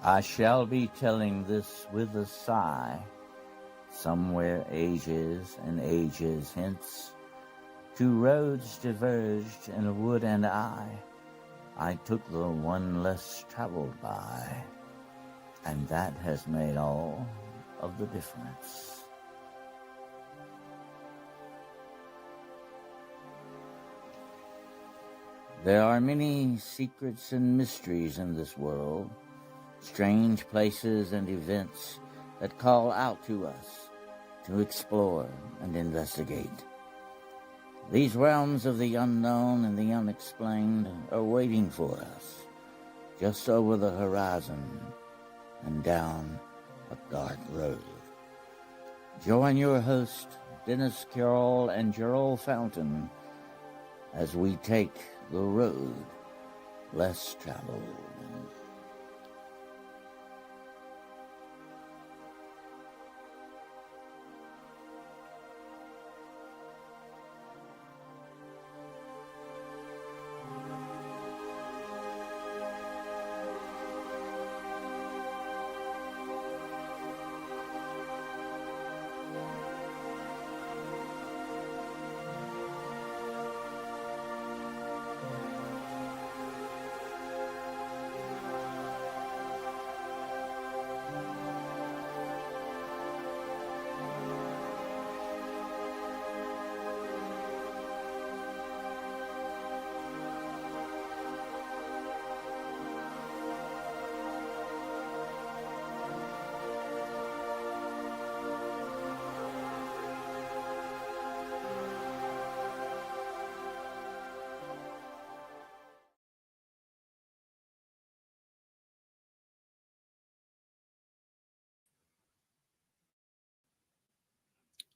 I shall be telling this with a sigh. Somewhere ages and ages hence, two roads diverged in a wood, and I took the one less traveled by, and that has made all of the difference. There are many secrets and mysteries in this world, strange places and events that call out to us to explore and investigate. These realms of the unknown and the unexplained are waiting for us, just over the horizon and down a dark road. Join your host, Dennis Carroll and Gerald Fountain, as we take the road less traveled.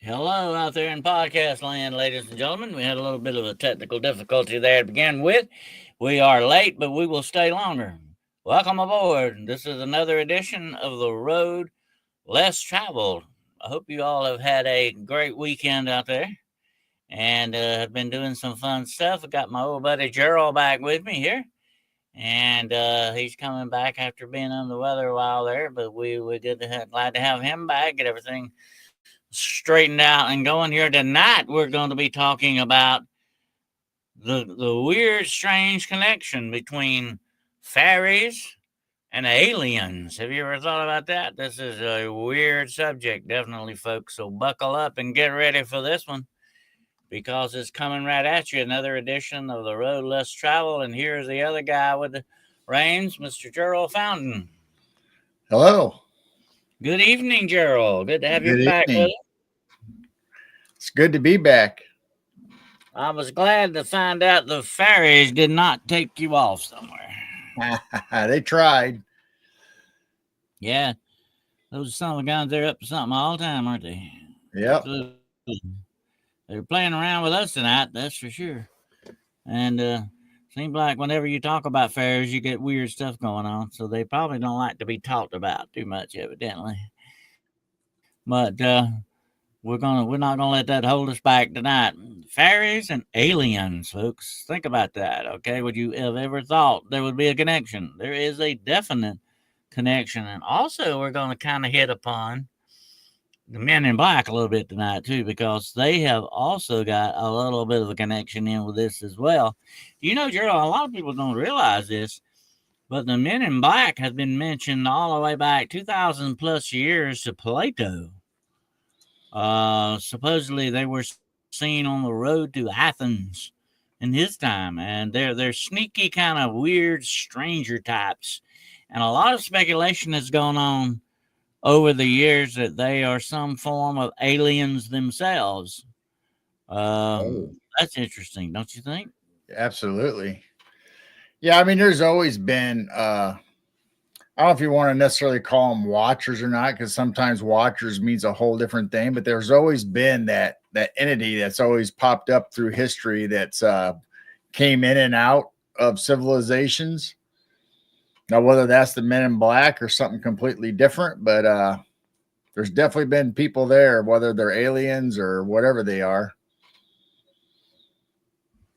Hello out there in podcast land, ladies and gentlemen. We had a little bit of a technical difficulty there to begin with. We are late, but we will stay longer. Welcome aboard. This is another edition of The Road Less Traveled. I hope you all have had a great weekend out there and have been doing some fun stuff. I got my old buddy Gerald back with me here, and he's coming back after being under the weather a while there, but we're glad to have him back, get everything straightened out and going here. Tonight we're going to be talking about the weird, strange connection between fairies and aliens. Have you ever thought about that? This is a weird subject, definitely, folks. So buckle up and get ready for this one, because it's coming right at you. Another edition of The Road Less Traveled. And here's the other guy with the reins, Mr. Gerald Fountain. Hello. Good evening, Gerald. Good to have you back with us. It's good to be back. I was glad to find out the fairies did not take you off somewhere. They tried. Yeah. Those son of a guns, they're up to something all the time, aren't they? Yep. They're playing around with us tonight, that's for sure. And seems like whenever you talk about fairies, you get weird stuff going on. So they probably don't like to be talked about too much, evidently. But we're not gonna let that hold us back tonight. Fairies and aliens, folks. Think about that, okay? Would you have ever thought there would be a connection? There is a definite connection. And also, we're going to kind of hit upon the Men in Black a little bit tonight, too, because they have also got a little bit of a connection in with this as well. You know, Gerald, a lot of people don't realize this, but the Men in Black have been mentioned all the way back 2,000 plus years to Plato. Supposedly they were seen on the road to Athens in his time, and they're sneaky, kind of weird stranger types. And a lot of speculation has gone on over the years that they are some form of aliens themselves. That's interesting, don't you think? Absolutely. Yeah, I mean, there's always been I don't know if you want to necessarily call them watchers or not, because sometimes watchers means a whole different thing, but there's always been that entity that's always popped up through history that's came in and out of civilizations. Now, whether that's the Men in Black or something completely different, but there's definitely been people there, whether they're aliens or whatever they are.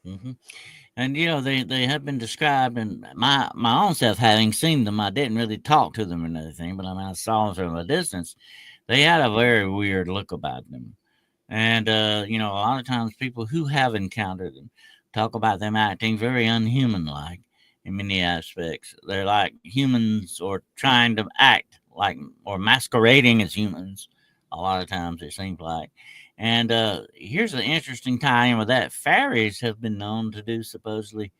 Hmm. And they have been described, and my own self having seen them, I didn't really talk to them or anything, but I mean I saw them from a distance. They had a very weird look about them. And, a lot of times people who have encountered them talk about them acting very unhuman like in many aspects. They're like humans or trying to act like or masquerading as humans a lot of times, it seems like. And here's an interesting tie in with that. Fairies have been known to do supposedly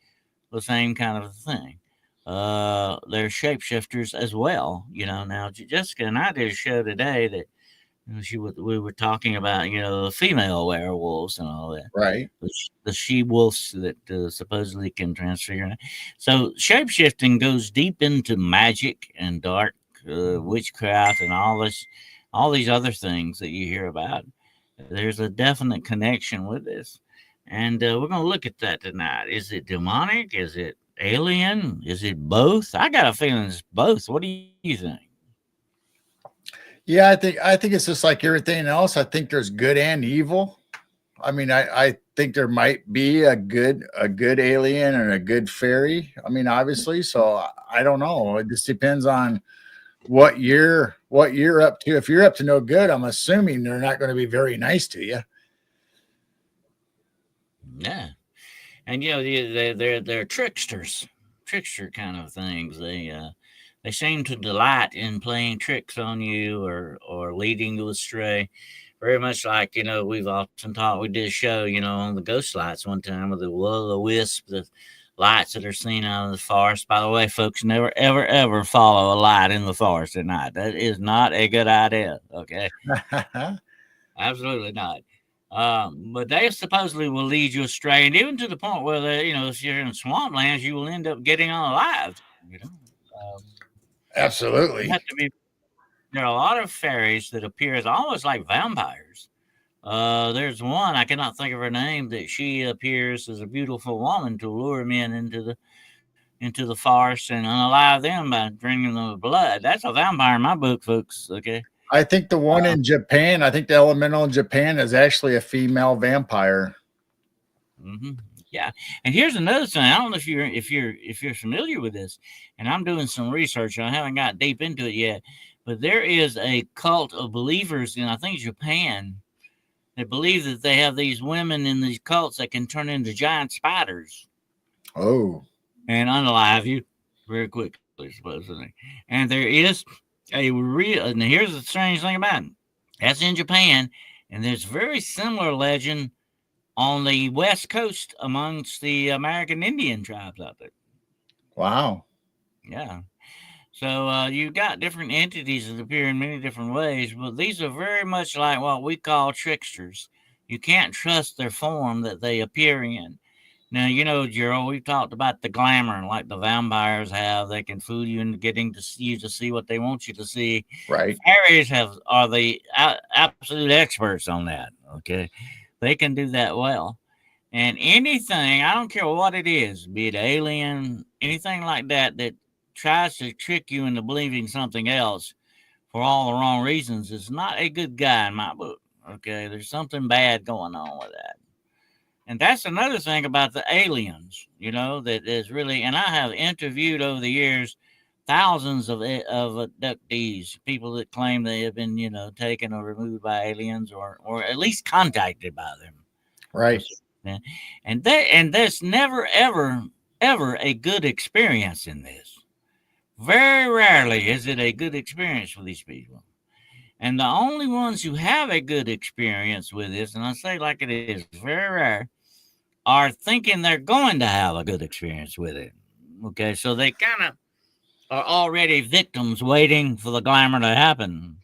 the same kind of thing. They're shapeshifters as well. Now Jessica and I did a show today that we were talking about, the female werewolves and all that. Right. The she wolves that supposedly can transfigure. So shapeshifting goes deep into magic and dark witchcraft and all these other things that you hear about. There's a definite connection with this, and we're going to look at that tonight. Is it demonic? Is it alien? Is it both? I got a feeling it's both. What do you think? Yeah, I think it's just like everything else. I think there's good and evil. I mean, I think there might be a good alien and a good fairy. I mean, obviously. So I don't know. It just depends on what you're up to. If you're up to no good, I'm assuming they're not going to be very nice to you. Yeah. And they're trickster kind of things. They seem to delight in playing tricks on you or leading you astray. Very much like we've often taught. We did a show on the ghost lights one time with the will-o'-the-wisp, the lights that are seen out of the forest. By the way, folks, never ever ever follow a light in the forest at night. That is not a good idea. Okay, absolutely not. But they supposedly will lead you astray, and even to the point where if you're in swamplands, you will end up getting unalived. You Absolutely. have to be. There are a lot of fairies that appear as almost like vampires. There's one I cannot think of her name that she appears as a beautiful woman to lure men into the forest and unalive them by drinking them blood. That's a vampire in my book, folks. Okay. I think the one in Japan, I think the elemental in Japan is actually a female vampire. Mm-hmm. Yeah, and here's another thing. I don't know if you're familiar with this, and I'm doing some research. I haven't got deep into it yet, but there is a cult of believers in I think Japan that believe that they have these women in these cults that can turn into giant spiders Oh, and unalive you very quickly, supposedly. And there is a real. And here's the strange thing about it. That's in Japan, and there's very similar legend on the West Coast amongst the American Indian tribes out there. wow. Yeah. So you got different entities that appear in many different ways, but these are very much like what we call tricksters. You can't trust their form that they appear in. Now, Gerald, we've talked about the glamour, like the vampires have. They can fool you into getting to see you to see what they want you to see. Right. Fairies are the absolute experts on that. Okay, they can do that well. And anything, I don't care what it is, be it alien, anything like that, that tries to trick you into believing something else for all the wrong reasons is not a good guy in my book. Okay, there's something bad going on with that. And that's another thing about the aliens, that is really, and I have interviewed over the years thousands of abductees, people that claim they have been, taken or removed by aliens or at least contacted by them. Right. And there's never ever a good experience in this. Very rarely is it a good experience for these people. And the only ones who have a good experience with this, and I say like it is very rare, are thinking they're going to have a good experience with it. Okay, so they kind of are already victims waiting for the glamour to happen,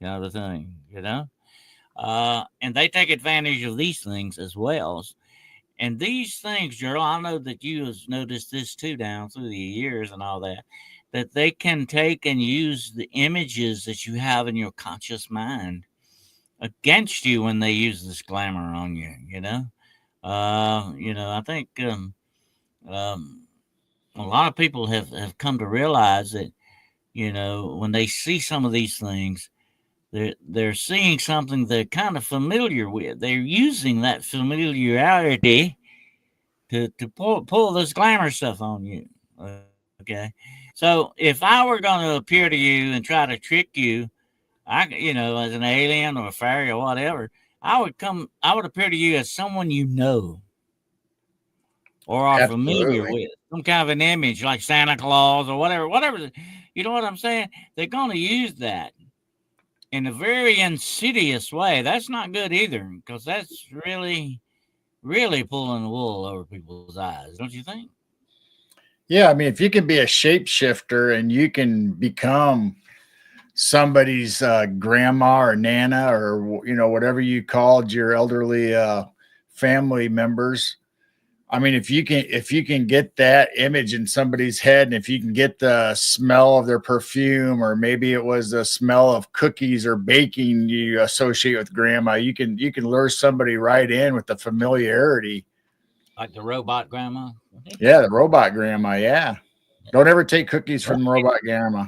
kind of thing, and they take advantage of these things as well. And these things, Gerald, I know that you have noticed this too down through the years and all that they can take and use the images that you have in your conscious mind against you when they use this glamour on you. I think a lot of people have come to realize that, when they see some of these things, they're seeing something they're kind of familiar with. They're using that familiarity to pull this glamour stuff on you. Okay, so if I were going to appear to you and try to trick you, as an alien or a fairy or whatever, I would appear to you as someone you know or are familiar Absolutely. with, some kind of an image like Santa Claus or whatever. You know what I'm saying? They're going to use that in a very insidious way. That's not good either, because that's really, really pulling the wool over people's eyes, don't you think? Yeah, I mean, if you can be a shapeshifter and you can become somebody's grandma or nana or whatever you called your elderly family members. I mean, if you can get that image in somebody's head, and if you can get the smell of their perfume, or maybe it was the smell of cookies or baking you associate with grandma, you can lure somebody right in with the familiarity. Like the robot grandma. Yeah, the robot grandma. Yeah, don't ever take cookies Well, from the robot grandma.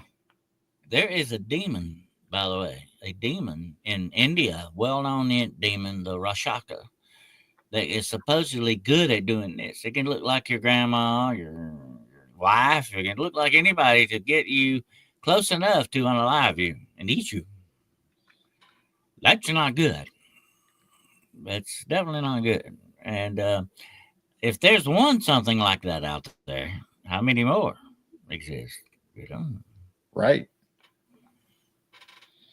there is a demon, by the way, a demon in India, well-known demon, the Rashaka, that is supposedly good at doing this. It can look like your grandma, your wife. It can look like anybody to get you close enough to unalive you and eat you. That's not good. That's definitely not good. And if there's something like that out there, how many more exist? You know. Right.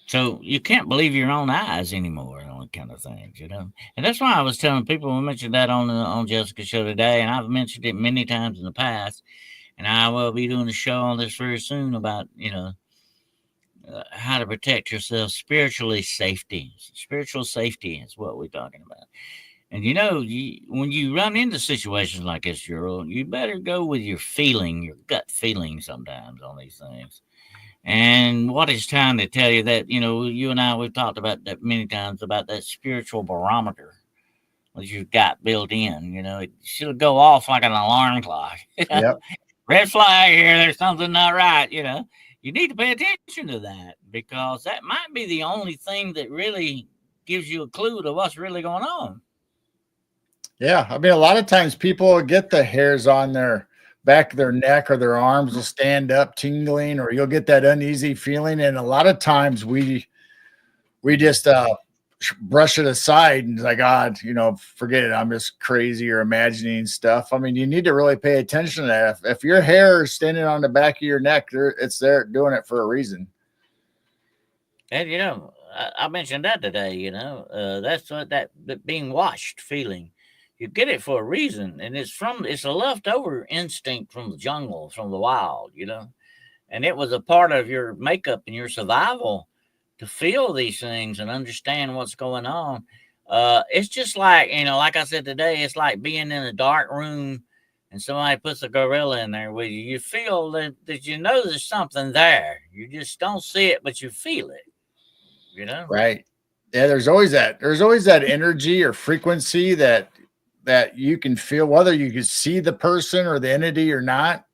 So you can't believe your own eyes anymore, and all that kind of things, And that's why I was telling people, we mentioned that on Jessica's show today, and I've mentioned it many times in the past, and I will be doing a show on this very soon about how to protect yourself spiritually. Spiritual safety is what we're talking about. And when you run into situations like this, Gerald, you better go with your gut feeling sometimes on these things. And what is trying to tell you that, you and I, we've talked about that many times, about that spiritual barometer that you've got built in. It should go off like an alarm clock. Yep. Red flag here, there's something not right. You need to pay attention to that, because that might be the only thing that really gives you a clue to what's really going on. Yeah, I mean, a lot of times people will get the hairs on their back of their neck, or their arms will stand up tingling, or you'll get that uneasy feeling. And a lot of times we just brush it aside and like, God, forget it. I'm just crazy or imagining stuff. I mean, you need to really pay attention to that. If your hair is standing on the back of your neck, it's there doing it for a reason. And I mentioned that today. That's what that being watched feeling. You get it for a reason, and it's a leftover instinct from the jungle, from the wild, and it was a part of your makeup and your survival to feel these things and understand what's going on. It's just like, like I said today, it's like being in a dark room and somebody puts a gorilla in there with you. You feel that there's something there. You just don't see it, but you feel it, Right. Yeah, there's always that energy or frequency that you can feel, whether you can see the person or the entity or not.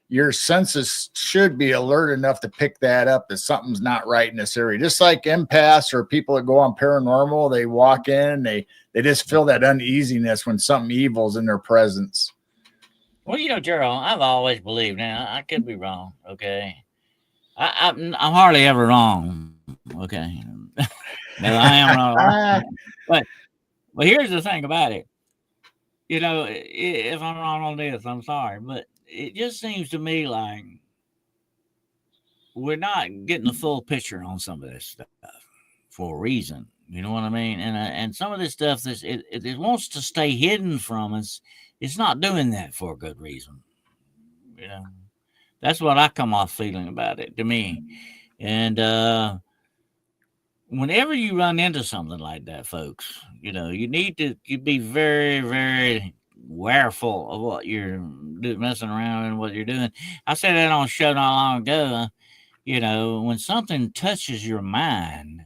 Your senses should be alert enough to pick that up, that something's not right in this area. Just like empaths or people that go on paranormal, they walk in, they just feel that uneasiness when something evil's in their presence. Well, Gerald, I've always believed. Now I could be wrong. Okay, I'm hardly ever wrong. Okay, no, I am wrong. But here's the thing about it. If I'm wrong on this, I'm sorry, but it just seems to me like we're not getting the full picture on some of this stuff for a reason. You know what I mean? And some of this stuff, it wants to stay hidden from us. It's not doing that for a good reason. That's what I come off feeling about it, to me. And whenever you run into something like that, folks, you need to be very, very wareful of what you're messing around and what you're doing. I said that on a show not long ago. When something touches your mind,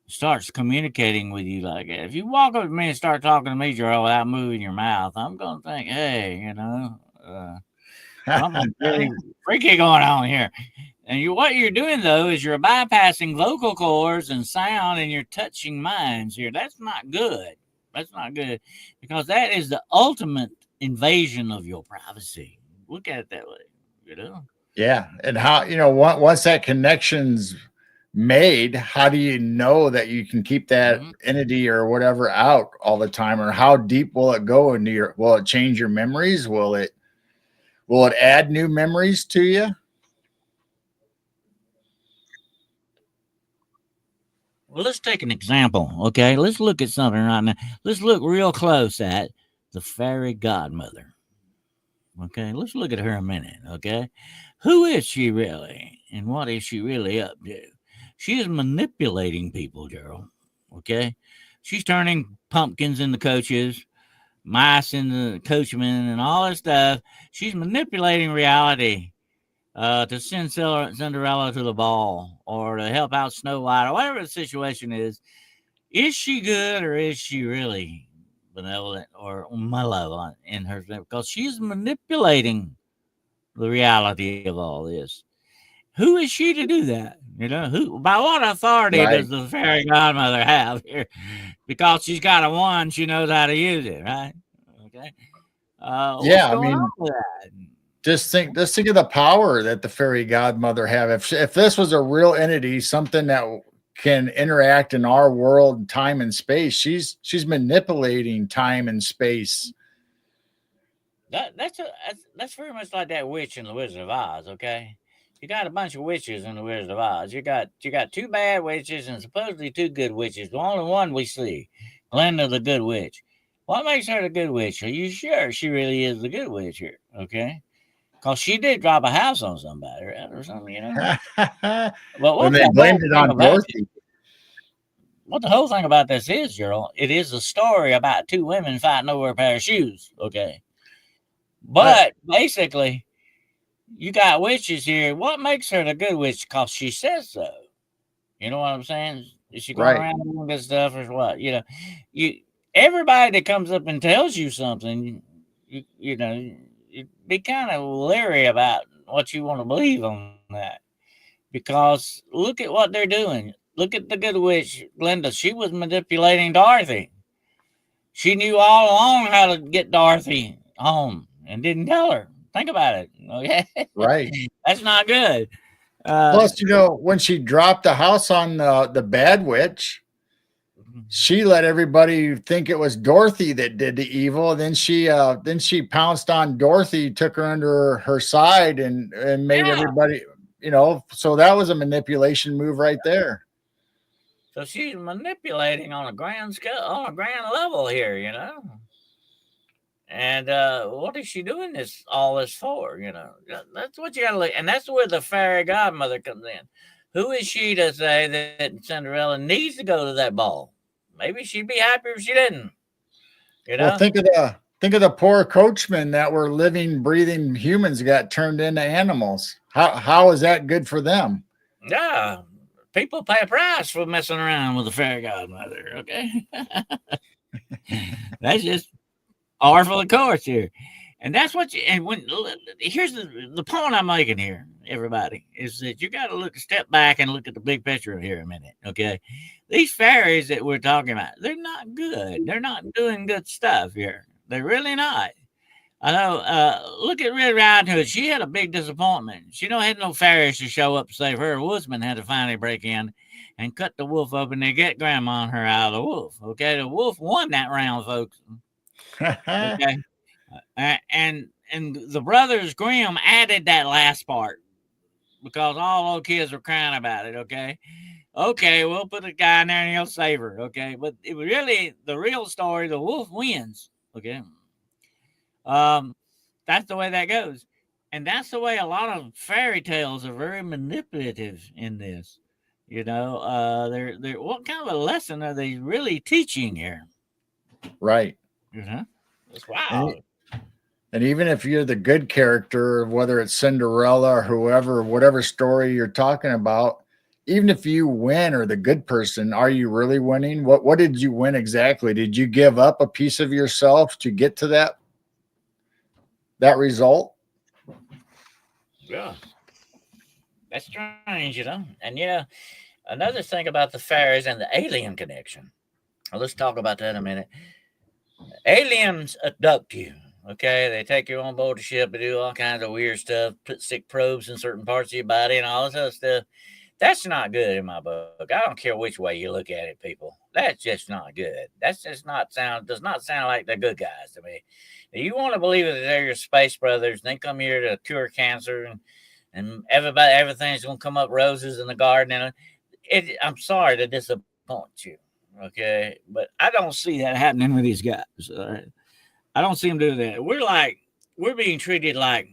starts communicating with you like that. If you walk up to me and start talking to me, Gerald, without moving your mouth, I'm going to think, hey, something really freaky going on here. And what you're doing, though, is you're bypassing vocal cords and sound, and you're touching minds here. That's not good. That's not good, because that is the ultimate invasion of your privacy. Look at it that way, you know. Yeah. And how, once that connection's made, how do you know that you can keep that Mhm. entity or whatever out all the time? Or how deep will it go into will it change your memories? Will it add new memories to you? Well, let's take an example, okay? Let's look at something right now. Let's look real close at the fairy godmother. Okay, let's look at her a minute, okay? Who is she really? And what is she really up to? She is manipulating people, Gerald. Okay? She's turning pumpkins into coaches, mice into coachmen, and all that stuff. She's manipulating reality to send Cinderella to the ball or to help out Snow White or whatever the situation is. Is she good or is she really benevolent or malevolent in her? Because she's manipulating the reality of all this. Who is she to do that? Who? By what authority Right. does the fairy godmother have here? Because she's got a wand, she knows how to use it, right? Okay. What's Yeah. I going on mean, with that? just think of the power that the fairy godmother have. If this was a real entity, something that can interact in our world, time and space, she's manipulating time and space. That's very much like that witch in the Wizard of Oz. Okay, you got a bunch of witches in the Wizard of Oz. You got two bad witches and supposedly two good witches. The only one we see, Glinda the good witch. What makes her the good witch? Are you sure she really is the good witch here? Okay, because she did drop a house on somebody, right, or something. But When what they the blamed whole it thing on about Dorothy. what the whole thing about this is, Gerald, it is a story about two women fighting over a pair of shoes. Okay, I, but basically you got witches here. What makes her the good witch? Because she says so. You know what I'm saying? Is she going right, around doing good stuff or what? You everybody that comes up and tells you something, you be kind of leery about what you want to believe on that. Because look at what they're doing. Look at the good witch, Glinda. She was manipulating Dorothy. She knew all along how to get Dorothy home and didn't tell her. Think about it. Okay. right. That's not good. Uh, Plus, when she dropped the house on the bad witch, she let everybody think it was Dorothy that did the evil. Then she pounced on Dorothy, took her under her side, and made yeah. everybody. So that was a manipulation move right there. So she's manipulating on a grand scale, on a grand level here. And what is she doing all this for? That's what you got to look, and that's where the fairy godmother comes in. Who is she to say that Cinderella needs to go to that ball? Maybe she'd be happier if she didn't. You Well, know? think of the poor coachmen that were living, breathing humans got turned into animals. How is that good for them? Yeah, people pay a price for messing around with the fairy godmother. Okay, that's just par for the course here. And that's what you and when here's the point I'm making here, everybody, is that you got to step back and look at the big picture here a minute. Okay, these fairies that we're talking about, they're not good. They're not doing good stuff here. They're really not. I know. Look at Red Riding Hood. She had a big disappointment. She don't had no fairies to show up to save her. A woodsman had to finally break in and cut the wolf open and get Grandma and her out of the wolf. Okay, the wolf won that round, folks. Okay, and the brothers Grimm added that last part because all those kids were crying about it. Okay, we'll put a guy in there and he'll save her. Okay, but it was really the real story. The wolf wins. Okay, um, that's the way that goes, and that's the way a lot of fairy tales are very manipulative in this. They're what kind of a lesson are they really teaching here? Right. You know, it's And wild. And even if you're the good character, whether it's Cinderella or whoever, whatever story you're talking about, even if you win or the good person, are you really winning? What did you win exactly? Did you give up a piece of yourself to get to that result? Yeah, that's strange. And another thing about the fairies and the alien connection. Well, let's talk about that in a minute. Aliens abduct you. Okay, they take you on board the ship and do all kinds of weird stuff, stick probes in certain parts of your body and all this other stuff. That's not good in my book. I don't care which way you look at it, people. That's just not good. That's just not sound does not sound like the good guys to me. You want to believe that they're your space brothers, and they come here to cure cancer and everything's gonna come up roses in the garden and I'm sorry to disappoint you. Okay. But I don't see that happening with these guys. I don't see them do that. We're being treated like,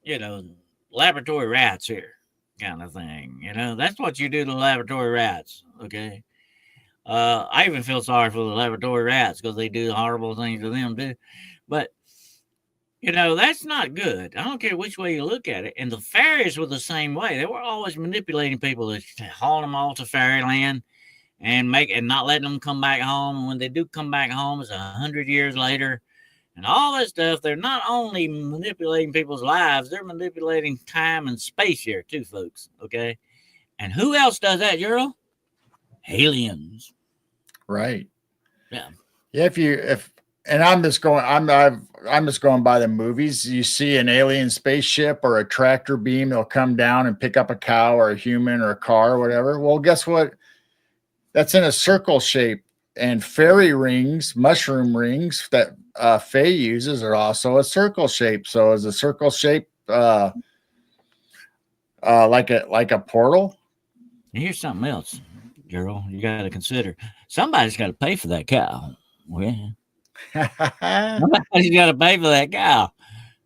you know, laboratory rats here, kind of thing. That's what you do to laboratory rats. Okay. I even feel sorry for the laboratory rats because they do horrible things to them too. But that's not good. I don't care which way you look at it. And the fairies were the same way. They were always manipulating people to haul them off to fairyland and not letting them come back home. And when they do come back home, it's 100 years later and all that stuff. They're not only manipulating people's lives, they're manipulating time and space here too, folks. Okay. And who else does that, Gerald? Aliens. Right. Yeah. Yeah. And I'm just going by the movies. You see an alien spaceship or a tractor beam, they'll come down and pick up a cow or a human or a car or whatever. Well, guess what? That's in a circle shape. And fairy rings, mushroom rings that Faye uses are also a circle shape. So is a circle shape like a portal? Here's something else, Gerald. You got to consider somebody's got to pay for that cow. Well, somebody's got to pay for that cow.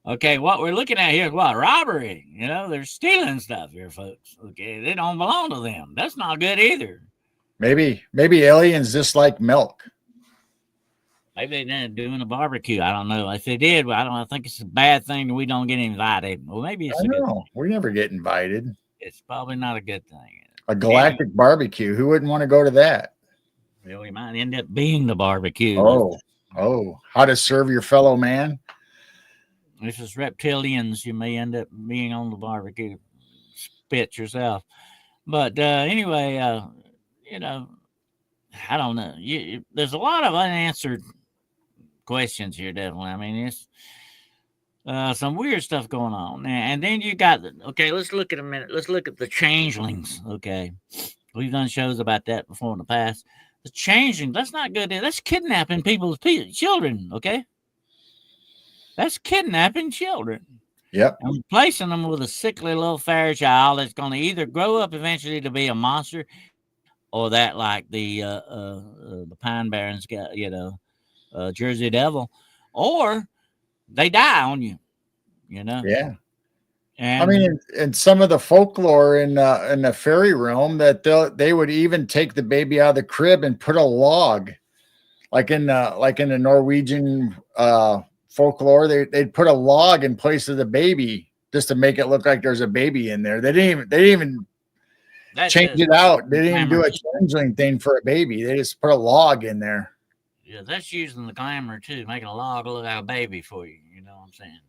Okay, what we're looking at here is what? Robbery. They're stealing stuff here, folks. Okay, they don't belong to them. That's not good either. Maybe aliens just like milk. Maybe they're doing a barbecue. I don't know. If they did, I think it's a bad thing that we don't get invited. Well, maybe it's a good thing. We never get invited. It's probably not a good thing. A galactic barbecue. Who wouldn't want to go to that? Well, we might end up being the barbecue. Oh, how to serve your fellow man? If it's reptilians, you may end up being on the barbecue. Spit yourself. But anyway, I don't know. There's a lot of unanswered questions here, definitely. I mean, it's some weird stuff going on. And then you got, let's look at a minute. Let's look at the changelings. Okay. We've done shows about that before in the past. The changeling, that's not good. That's kidnapping people's children, okay? That's kidnapping children. Yep. And replacing them with a sickly little fairy child that's going to either grow up eventually to be a monster or that like the Pine Barrens got, Jersey Devil, or they die on you, Yeah. And I mean, in some of the folklore in the fairy realm, that they would even take the baby out of the crib and put a log, like in the Norwegian folklore, they'd put a log in place of the baby just to make it look like there's a baby in there. They didn't even change it out. They didn't even do a changeling thing for a baby. They just put a log in there. Yeah, that's using the glamour too, making a log look like a baby for you. You know what I'm saying?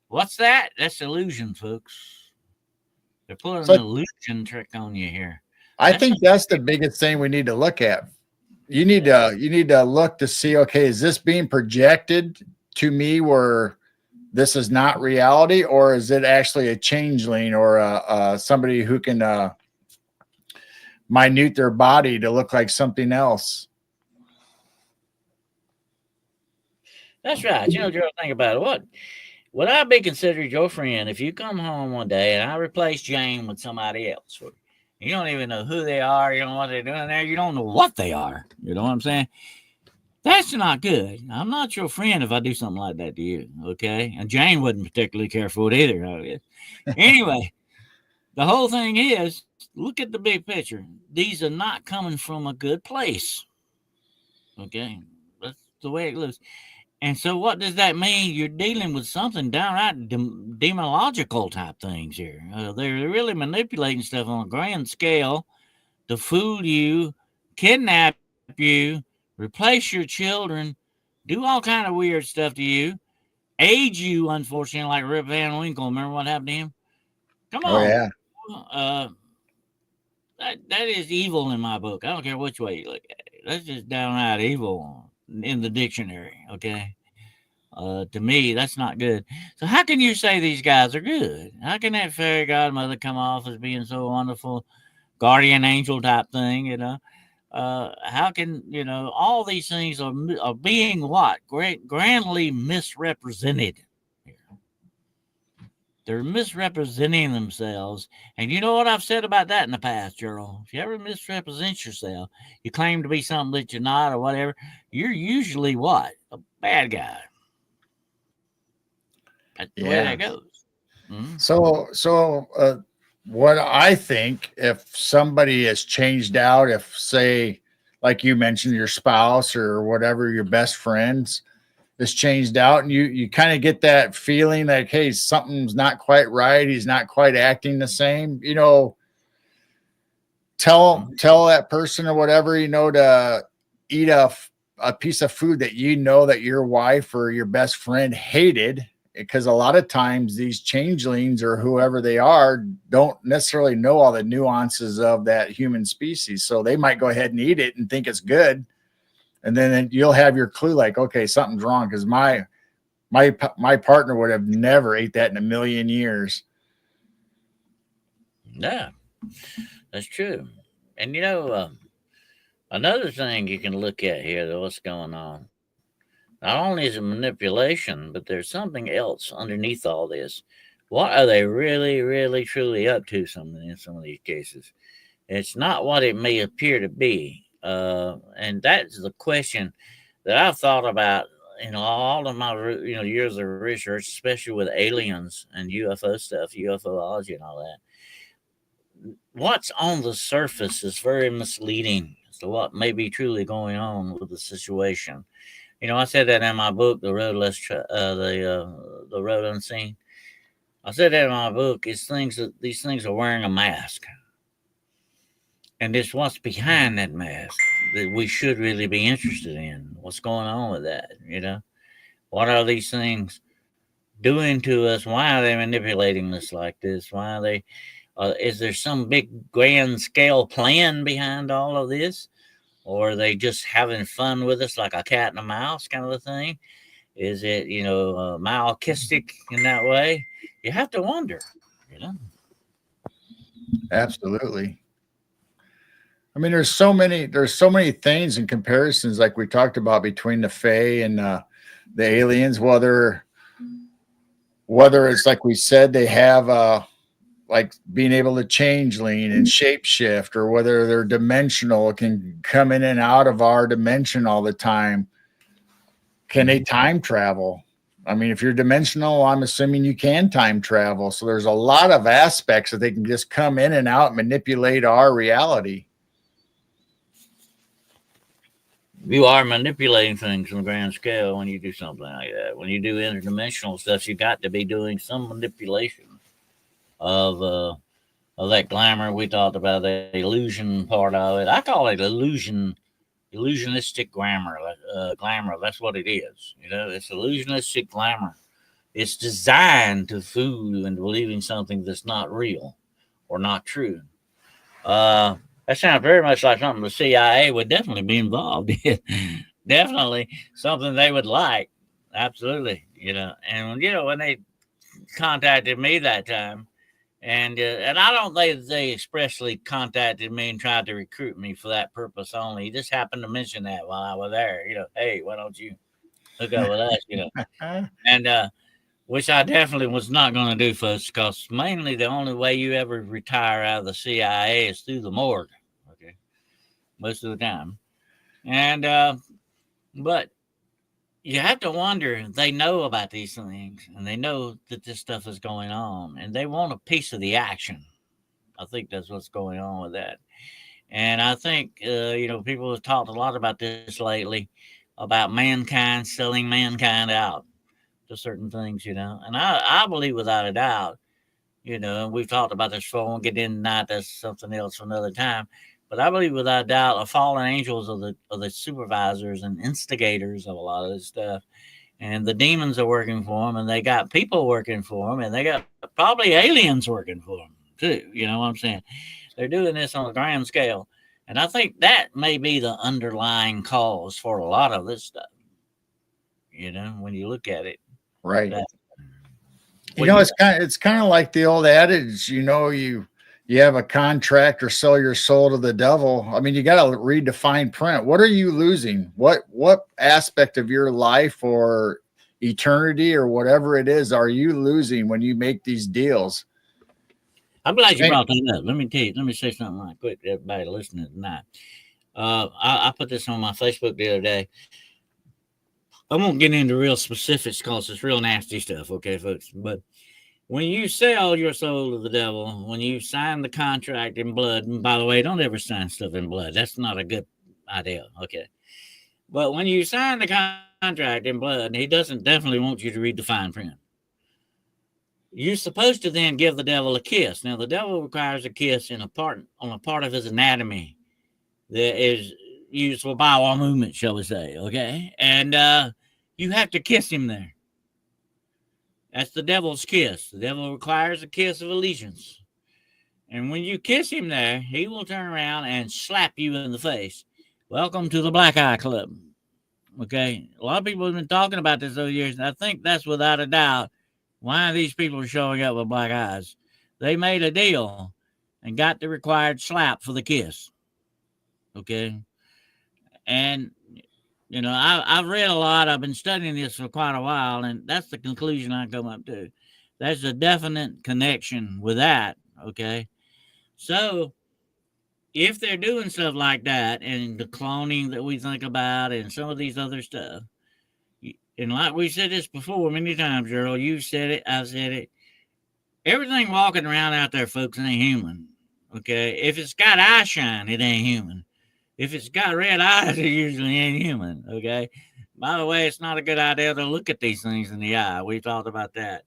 What's that? That's illusion, folks. They're pulling an illusion trick on you here. I think that's the biggest thing we need to look at. You need to look to see, okay, is this being projected to me where this is not reality, or is it actually a changeling or somebody who can minute their body to look like something else? That's right. Joe, think about it. Would I be considered your friend if you come home one day and I replace Jane with somebody else? You don't even know who they are. You don't know what they're doing there. You don't know what they are. You know what I'm saying? That's not good. I'm not your friend if I do something like that to you, okay? And Jane wouldn't particularly care for it either. Anyway, the whole thing is, look at the big picture. These are not coming from a good place, okay? That's the way it looks. And so what does that mean? You're dealing with something downright demonological type things here. They're really manipulating stuff on a grand scale to fool you, kidnap you, replace your children, do all kind of weird stuff to you, age you, unfortunately, like Rip Van Winkle. Remember what happened to him? Come on. Oh, yeah. That is evil in my book. I don't care which way you look at it. That's just downright evil in the dictionary, okay? To me, that's not good. So how can you say these guys are good? How can that fairy godmother come off as being so wonderful, guardian angel type thing? How can all these things are being what grandly misrepresented? They're misrepresenting themselves. And you know what I've said about that in the past, Gerald? If you ever misrepresent yourself, you claim to be something that you're not or whatever, you're usually what? A bad guy. That's the way that Yeah. goes. Mhm. So, what I think, if somebody has changed out, if say, like you mentioned, your spouse or whatever, your best friends is changed out, and you kind of get that feeling like, hey, something's not quite right. He's not quite acting the same. Tell that person or whatever, to eat a piece of food that that your wife or your best friend hated, because a lot of times these changelings or whoever they are don't necessarily know all the nuances of that human species, so they might go ahead and eat it and think it's good, and then you'll have your clue like, okay, something's wrong, because my partner would have never ate that in a million years. Yeah, that's true. And another thing you can look at here, though, what's going on. Not only is it manipulation, but there's something else underneath all this. What are they really, really, truly up to? In some of these cases, it's not what it may appear to be, and that's the question that I've thought about. All of my years of research, especially with aliens and UFO stuff, UFOlogy, and all that. What's on the surface is very misleading as to what may be truly going on with the situation. I said that in my book, The Road Less the Road Unseen. I said that in my book. It's things that these things are wearing a mask, and it's what's behind that mask that we should really be interested in. What's going on with that? What are these things doing to us? Why are they manipulating us like this? Why are they? Is there some big grand scale plan behind all of this? Or are they just having fun with us like a cat and a mouse kind of a thing? Is it, masochistic in that way? You have to wonder, you know? Absolutely. I mean, there's so many things and comparisons, like we talked about, between the Fae and the aliens. Whether it's like we said, they have like being able to change lean and shapeshift, or whether they're dimensional, can come in and out of our dimension all the time. Can they time travel? I mean, if you're dimensional, I'm assuming you can time travel. So there's a lot of aspects that they can just come in and out, manipulate our reality. You are manipulating things on a grand scale when you do something like that. When you do interdimensional stuff, you got to be doing some manipulation of that glamour. We talked about the illusion part of it. I call it illusionistic glamour. Glamour. That's what it is. It's illusionistic glamour. It's designed to fool you into believing something that's not real or not true. Uh, that sounds very much like something the CIA would definitely be involved in. Definitely something they would like. Absolutely. And when they contacted me that time, and I don't think they expressly contacted me and tried to recruit me for that purpose only. He just happened to mention that while I was there. Hey, why don't you hook up with us? And which I definitely was not going to do, folks, because mainly the only way you ever retire out of the CIA is through the morgue. Okay, most of the time, and but you have to wonder. They know about these things, and they know that this stuff is going on, and they want a piece of the action. I think that's what's going on with that. And I think, people have talked a lot about this lately, about mankind selling mankind out to certain things, And I believe without a doubt, and we've talked about this before, I won't get into that. That's something else for another time. But I believe without a doubt, the fallen angels are the supervisors and instigators of a lot of this stuff. And the demons are working for them, and they got people working for them, and they got probably aliens working for them too. You know what I'm saying? They're doing this on a grand scale. And I think that may be the underlying cause for a lot of this stuff. when you look at it. Right. That, You what know, you it's kind of like the old adage, you have a contract or sell your soul to the devil. I mean, you got to read the fine print. What are you losing? What aspect of your life or eternity or whatever it is are you losing when you make these deals? I'm glad you brought that up. Let me say something right quick to everybody listening tonight. I put this on my Facebook the other day. I won't get into real specifics because it's real nasty stuff, okay, folks? But when you sell your soul to the devil, when you sign the contract in blood, and by the way, don't ever sign stuff in blood. That's not a good idea, okay? But when you sign the contract in blood, he definitely want you to read the fine print. You're supposed to then give the devil a kiss. Now, the devil requires a kiss on a part of his anatomy that is used for bowel movement, shall we say, okay? And you have to kiss him there. That's the devil's kiss. The devil requires a kiss of allegiance. And when you kiss him there, he will turn around and slap you in the face. Welcome to the Black Eye Club. Okay? A lot of people have been talking about this over the years, and I think that's without a doubt why these people are showing up with black eyes. They made a deal and got the required slap for the kiss. Okay? And I've read a lot. I've been studying this for quite a while, and that's the conclusion I come up to. There's a definite connection with that. Okay, so if they're doing stuff like that, and the cloning that we think about, and some of these other stuff, and like we said this before many times, Earl, you said it, I've said it. Everything walking around out there, folks, ain't human. Okay, if it's got eye shine, it ain't human. If it's got red eyes, it usually ain't human. Okay. By the way, it's not a good idea to look at these things in the eye. We talked about that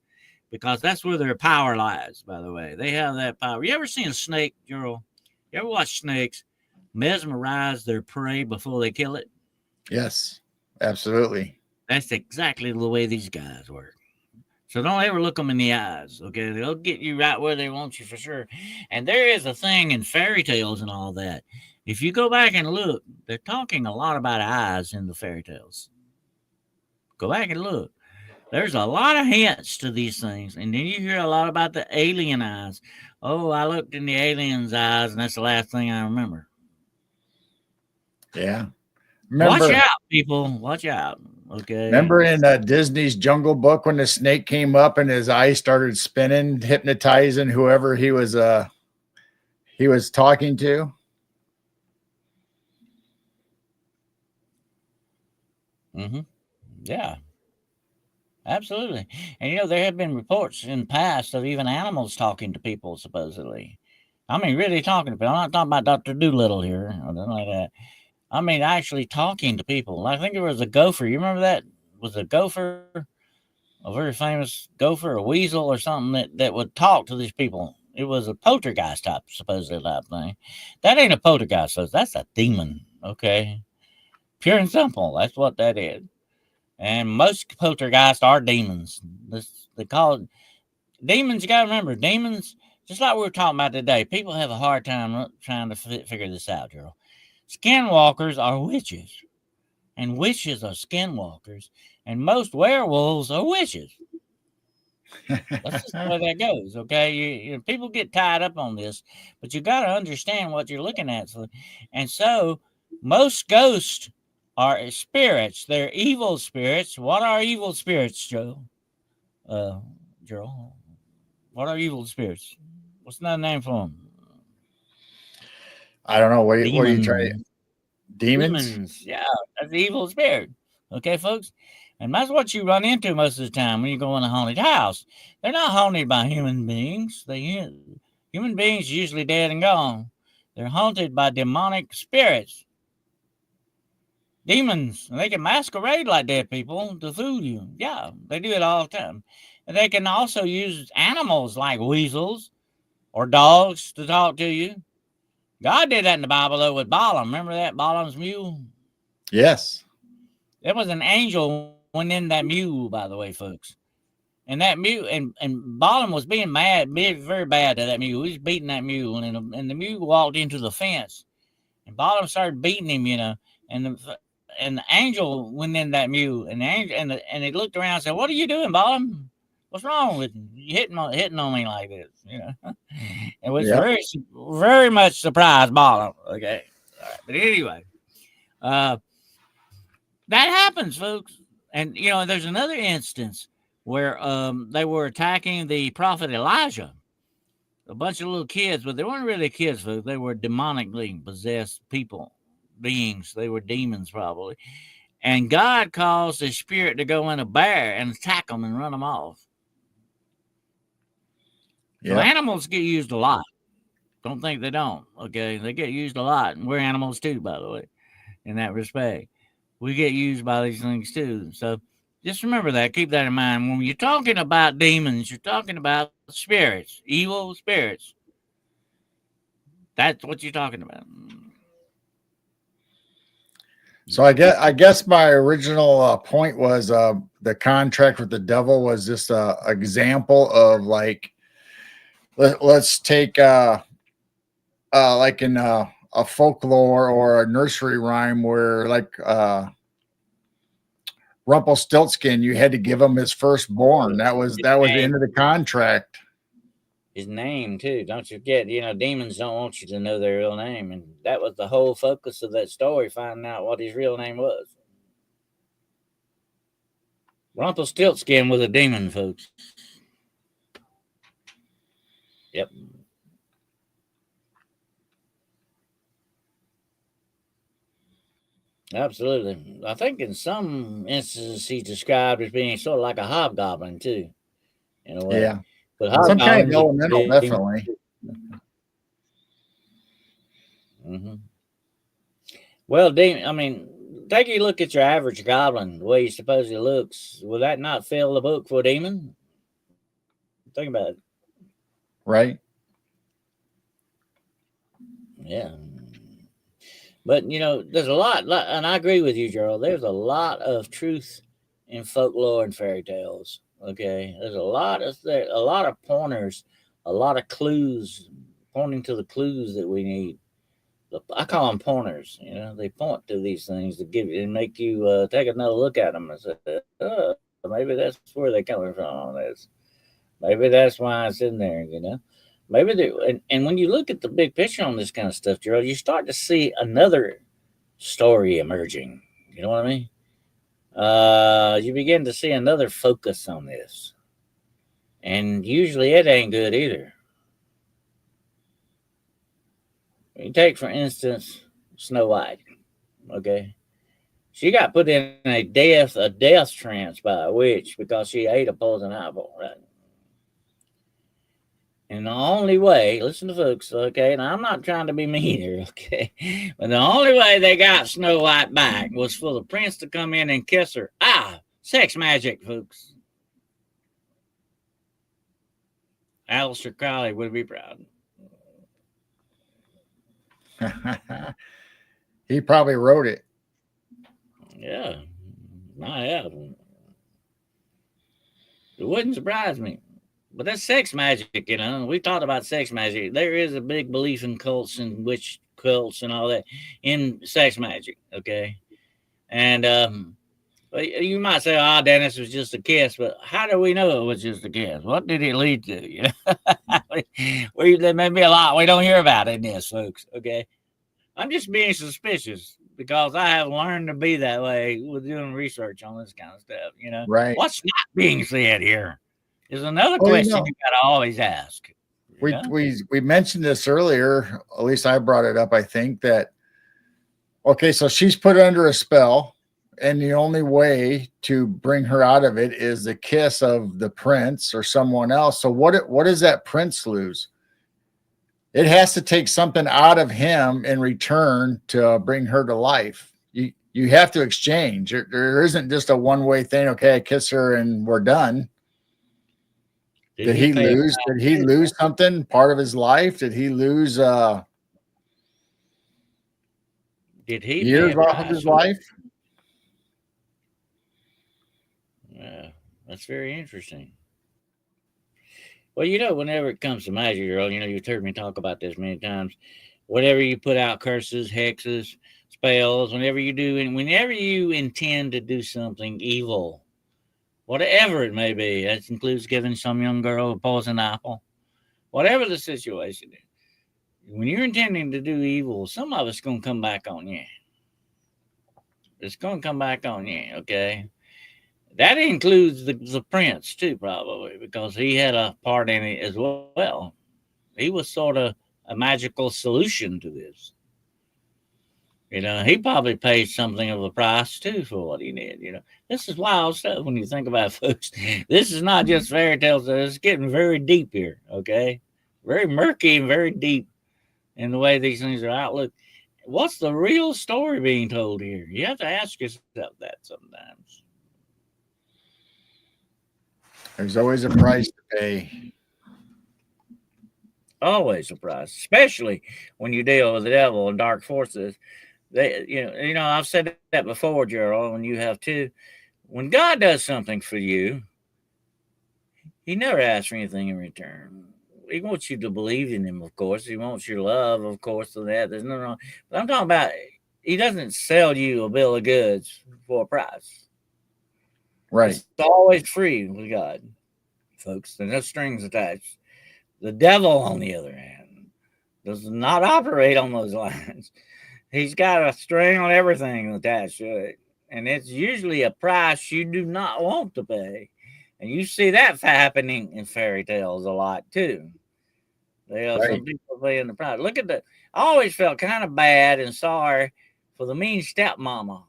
because that's where their power lies. By the way, they have that power. You ever seen a snake, Gerald? You ever watch snakes mesmerize their prey before they kill it? Yes, absolutely. That's exactly the way these guys work. So don't ever look them in the eyes, okay? They'll get you right where they want you for sure. And there is a thing in fairy tales and all that. If you go back and look, they're talking a lot about eyes in the fairy tales. Go back and look. There's a lot of hints to these things. And then you hear a lot about the alien eyes. Oh, I looked in the alien's eyes, and that's the last thing I remember. Yeah. Watch out, people. Watch out. Okay. Remember in Disney's Jungle Book when the snake came up and his eyes started spinning, hypnotizing whoever he was talking to? Mm-hmm. Yeah. Absolutely. And there have been reports in the past of even animals talking to people, supposedly. I mean, really talking to people. I'm not talking about Dr. Doolittle here or nothing like that. I mean, actually talking to people. I think there was a gopher. You remember that? Was a gopher, a very famous gopher, a weasel or something that would talk to these people. It was a poltergeist type, supposedly, type thing. That ain't a poltergeist, that's a demon, okay? Pure and simple. That's what that is. And most poltergeists are demons. They call it demons. You got to remember, demons, just like we were talking about today, people have a hard time trying to figure this out, Gerald. Skinwalkers are witches, and witches are skinwalkers, and most werewolves are witches. That's just the way that goes, okay? People get tied up on this, but you got to understand what you're looking at. So most ghosts are spirits. They're evil spirits. What are evil spirits, Joe? Gerald? What are evil spirits? What's another name for them? I don't know. What are you trying? Demons? Yeah, that's the evil spirit. Okay, folks? And that's what you run into most of the time when you go in a haunted house. They're not haunted by human beings. Human beings are usually dead and gone. They're haunted by demonic spirits. Demons. And they can masquerade like dead people to fool you. Yeah, they do it all the time. And they can also use animals like weasels or dogs to talk to you. God did that in the Bible, though, with Balaam. Remember that? Balaam's mule? Yes. There was an angel went in that mule, by the way, folks. And that mule, and Balaam was being mad, very bad to that mule. He was beating that mule, and the mule walked into the fence. And Balaam started beating him, and and the angel went in that mule, and the angel and he looked around and said, "What are you doing, Balaam? What's wrong with you? You hitting on me like this?" And was Yep. very much surprised Balaam. Okay, all right. But anyway, uh, that happens, folks. And there's another instance where they were attacking the prophet Elijah. A bunch of little kids, but they weren't really kids, folks. They were demonically possessed people, beings. They were demons, probably. And God caused the spirit to go in a bear and attack them and run them off. So Yep. animals get used a lot. Don't think they don't. Okay, they get used a lot, and we're animals too, by the way. In that respect, we get used by these things too. So just remember that. Keep that in mind. When you're talking about demons, you're talking about spirits, evil spirits. That's what you're talking about. So I guess my original point was the contract with the devil was just a example of like let's take like in a folklore or a nursery rhyme where like Rumpelstiltskin, you had to give him his firstborn. That was the end of the contract. His name too. Don't you forget, demons don't want you to know their real name, and that was the whole focus of that story, finding out what his real name was. Rumpelstiltskin was a demon, folks. Yep. Absolutely. I think in some instances he's described as being sort of like a hobgoblin too, in a way. Yeah. But Some kind of hobgoblins elemental, definitely. Mm-hmm. Well, I mean, take a look at your average goblin, the way he supposedly looks. Will that not fill the book for a demon? Think about it. Right. Yeah. But there's a lot, and I agree with you, Gerald. There's a lot of truth in folklore and fairy tales. Okay, there's a lot of pointers, a lot of clues pointing to the clues that we need. I call them pointers. They point to these things to give you and make you take another look at them and say, "Oh, maybe that's where they're coming from on this. Maybe that's why it's in there." Maybe and when you look at the big picture on this kind of stuff, Gerald, you start to see another story emerging. You know what I mean? You begin to see another focus on this, and usually it ain't good either. You take, for instance, Snow White. Okay, she got put in a death trance by a witch because she ate a poison apple, right? And the only way, listen to folks, okay, and I'm not trying to be mean here, okay, but the only way they got Snow White back was for the prince to come in and kiss her. Sex magic, folks. Alistair Crowley would be proud. He probably wrote it. Yeah, I have. It wouldn't surprise me. But that's sex magic, We talked about sex magic. There is a big belief in cults and witch cults and all that in sex magic, okay? And you might say, "Oh, Dennis, was just a kiss," but how do we know it was just a kiss? What did it lead to? There may be a lot we don't hear about in this, folks. Okay, I'm just being suspicious because I have learned to be that way with doing research on this kind of stuff. Right. What's not being said here is another Well, question you got to always ask. we mentioned this earlier. At least I brought it up. I think that okay, so she's put under a spell, and the only way to bring her out of it is the kiss of the prince or someone else. So what does that prince lose? It has to take something out of him in return to bring her to life. You have to exchange. There isn't just a one-way thing. Okay, I kiss her and we're done. Did he lose? Did he lose something? Part of his life? Did he lose years off of his life? Yeah, that's very interesting. Well, whenever it comes to magic, you've heard me talk about this many times. whatever you put out, curses, hexes, spells, whenever you do, and whenever you intend to do something evil, whatever it may be, that includes giving some young girl a poison apple, whatever the situation is. When you're intending to do evil, some of it's going to come back on you. It's going to come back on you, okay? That includes the prince, too, probably, because he had a part in it as well. He was sort of a magical solution to this. He probably paid something of a price, too, for what he did. This is wild stuff when you think about it, folks. This is not just fairy tales. It's getting very deep here, okay? Very murky and very deep in the way these things are outlooked. What's the real story being told here? You have to ask yourself that sometimes. There's always a price to pay. Always a price, especially when you deal with the devil and dark forces. I've said that before, Gerald, and you have too. When God does something for you, He never asks for anything in return. He wants you to believe in Him, of course. He wants your love, of course, to that. There's no wrong. But I'm talking about He doesn't sell you a bill of goods for a price. Right. It's always free with God, folks. There's no strings attached. The devil, on the other hand, does not operate on those lines. He's got a string on everything attached to it. And it's usually a price you do not want to pay. And you see that happening in fairy tales a lot, too. Some people paying the price. Look at I always felt kind of bad and sorry for the mean stepmama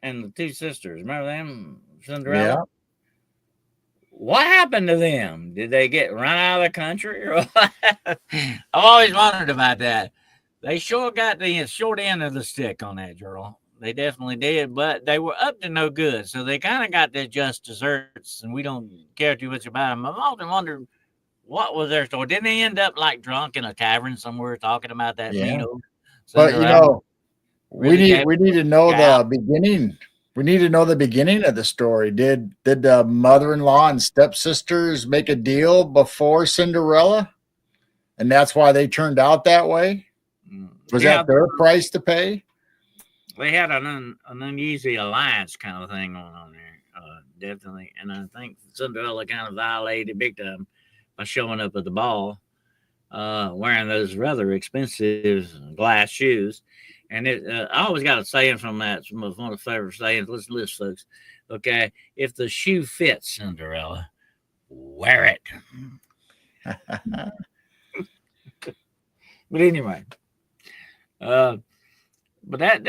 and the two sisters. Remember them? Cinderella? Yeah. What happened to them? Did they get run out of the country? Or what? I've always wondered about that. They sure got the short end of the stick on that, girl. They definitely did, but they were up to no good. So they kind of got their just desserts, and we don't care too much about them. I've often wondered what was their story. Didn't they end up like drunk in a tavern somewhere talking about that mean old Cinderella? But we need to know the beginning. We need to know the beginning of the story. Did the mother-in-law and stepsisters make a deal before Cinderella, and that's why they turned out that way? Was that their price to pay? They had an uneasy alliance kind of thing going on there, definitely. And I think Cinderella kind of violated big time by showing up at the ball, wearing those rather expensive glass shoes. And I always got a saying from that. It's one of my favorite sayings. Listen to this, folks. Okay, if the shoe fits, Cinderella, wear it. But anyway, but that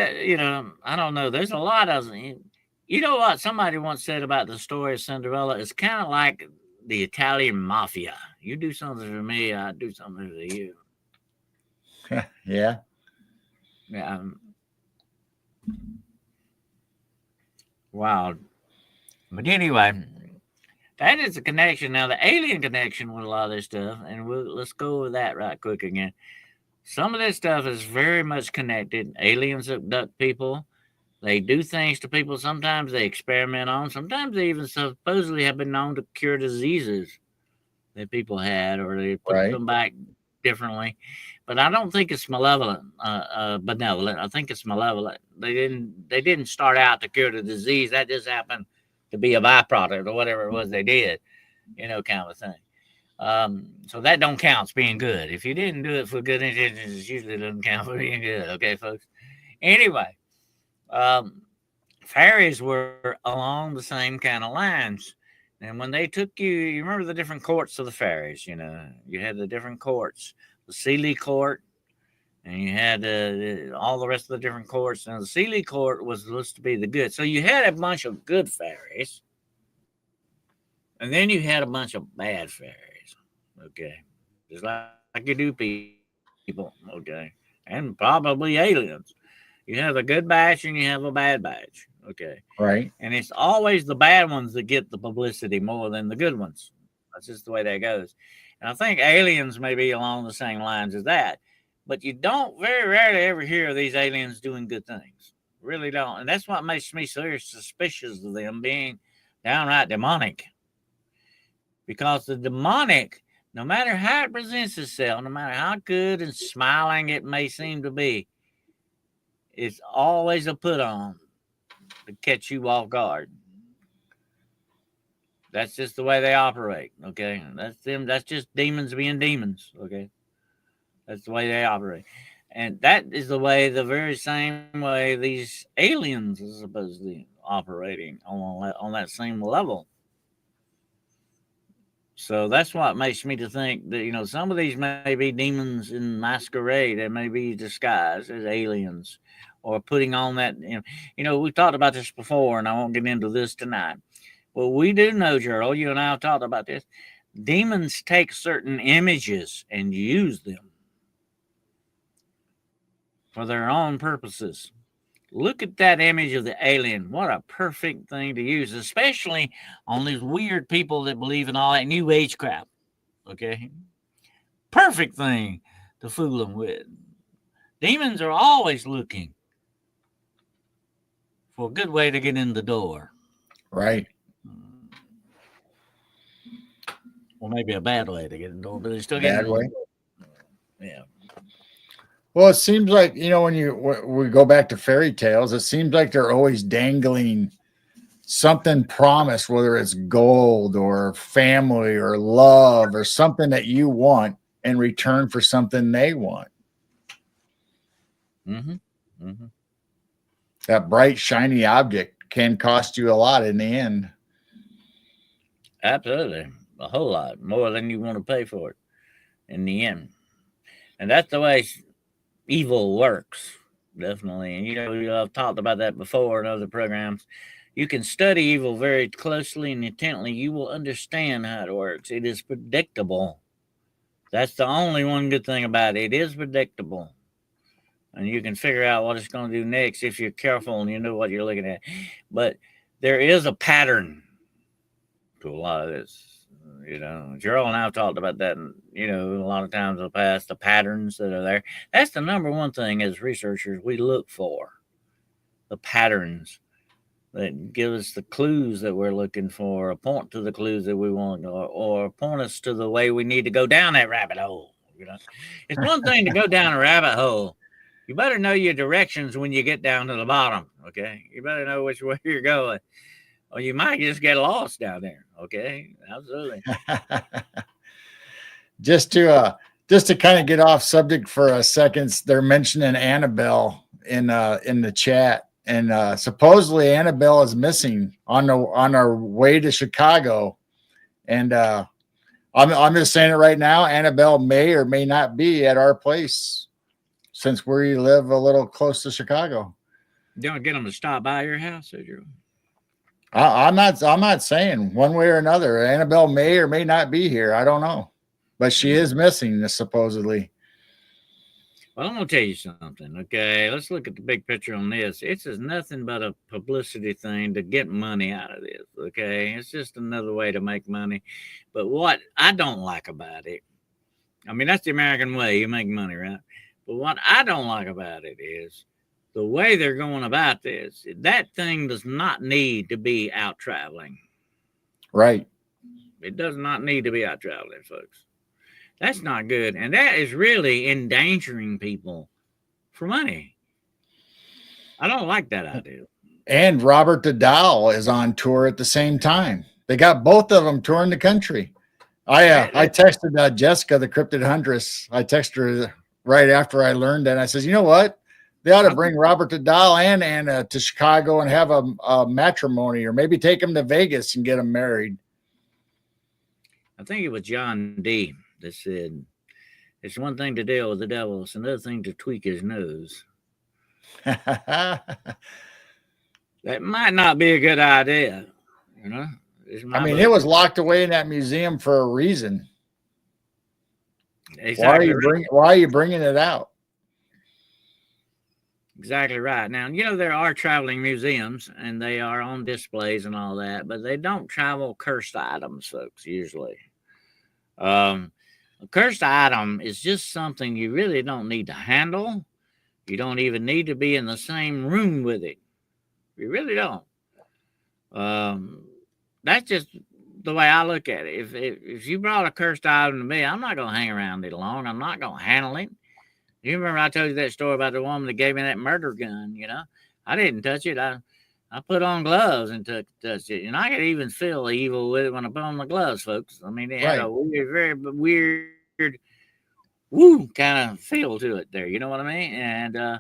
I don't know. There's a lot of them. You know what? Somebody once said about the story of Cinderella. It's kind of like the Italian mafia. You do something for me, I do something for you. Yeah. Yeah. Wow. But anyway, that is a connection. Now, the alien connection with a lot of this stuff, and let's go over that right quick again. Some of this stuff is very much connected. Aliens abduct people. They do things to people. Sometimes they experiment on. Sometimes they even supposedly have been known to cure diseases that people had, or they put them back differently. But I don't think it's benevolent. I think it's malevolent. They didn't start out to cure the disease. That just happened to be a byproduct or whatever it was they did, kind of a thing. So that don't count as being good. If you didn't do it for good intentions, it usually doesn't count for being good. Okay, folks. Anyway, fairies were along the same kind of lines. And when they took you remember the different courts of the fairies, you had the different courts, the Sealy court, and you had all the rest of the different courts. And the Sealy court was supposed to be the good. So you had a bunch of good fairies, and then you had a bunch of bad fairies, okay? Just like you do people, okay? And probably aliens. You have a good batch and you have a bad batch, okay? Right. And it's always the bad ones that get the publicity more than the good ones. That's just the way that goes. And I think aliens may be along the same lines as that. But you don't very rarely ever hear of these aliens doing good things. Really don't. And that's what makes me so suspicious of them being downright demonic. Because the demonic no matter how it presents itself, no matter how good and smiling it may seem to be, it's always a put on to catch you off guard. That's just the way they operate. Okay, that's them. That's just demons being demons. Okay, that's the way they operate, and that is the very same way these aliens are supposedly operating on that same level. So that's what makes me to think that some of these may be demons in masquerade. They may be disguised as aliens, or putting on that. We talked about this before, and I won't get into this tonight. Well, we do know, Gerald. You and I have talked about this. Demons take certain images and use them for their own purposes. Look at that image of the alien. What a perfect thing to use, especially on these weird people that believe in all that new age crap. Okay? Perfect thing to fool them with. Demons are always looking for a good way to get in the door. Right. Well, maybe a bad way to get in the door, but they still Bad get in way. the door. Yeah. Well, it seems like, when we go back to fairy tales, it seems like they're always dangling something promised, whether it's gold or family or love or something that you want in return for something they want. Mm-hmm. Mm-hmm. That bright, shiny object can cost you a lot in the end. Absolutely. A whole lot more than you want to pay for it in the end. And that's the way evil works, definitely. And I've talked about that before in other programs. You can study evil very closely and intently. You will understand how it works. It is predictable. That's the only one good thing about it. It is predictable. And you can figure out what it's going to do next if you're careful and you know what you're looking at. But there is a pattern to a lot of this. Gerald and I have talked about that, a lot of times in the past, the patterns that are there. That's the number one thing as researchers we look for. The patterns that give us the clues that we're looking for, or point to the clues that we want, or point us to the way we need to go down that rabbit hole. It's one thing to go down a rabbit hole. You better know your directions when you get down to the bottom, okay? You better know which way you're going, or you might just get lost down there, okay? Absolutely. Just to kind of get off subject for a second, they're mentioning Annabelle in the chat, and supposedly Annabelle is missing on our way to Chicago, and I'm just saying it right now. Annabelle may or may not be at our place, since we live a little close to Chicago. You don't get them to stop by your house, did you? I'm not saying one way or another. Annabelle may or may not be here. I don't know, but she is missing, supposedly. Well, I'm gonna tell you something. Okay, let's look at the big picture on this. It's just nothing but a publicity thing to get money out of this. Okay, it's just another way to make money. But what I don't like about it, I mean, that's the American way. You make money, right? But what I don't like about it is the way they're going about this. That thing does not need to be out traveling. Right. It does not need to be out traveling, folks. That's not good. And that is really endangering people for money. I don't like that idea. And Robert the Doll is on tour at the same time. They got both of them touring the country. I texted Jessica, the Cryptid Huntress. I texted her right after I learned that. I says, you know what? They ought to bring Robert the Doll and Anna to Chicago and have a matrimony, or maybe take them to Vegas and get them married. I think it was John D. that said, it's one thing to deal with the devil. It's another thing to tweak his nose. That might not be a good idea. I mean, it was locked away in that museum for a reason. Exactly. Why are you bringing it out? Exactly right. Now, there are traveling museums and they are on displays and all that, but they don't travel cursed items, folks, usually. A cursed item is just something you really don't need to handle. You don't even need to be in the same room with it. You really don't. That's just the way I look at it. If you brought a cursed item to me, I'm not gonna hang around it long. I'm not gonna handle it. You remember I told you that story about the woman that gave me that murder gun? You know, I didn't touch it. I put on gloves and touched it, and I could even feel evil with it when I put on the gloves, folks. I mean, it had a weird, very weird, woo kind of feel to it there. You know what I mean? And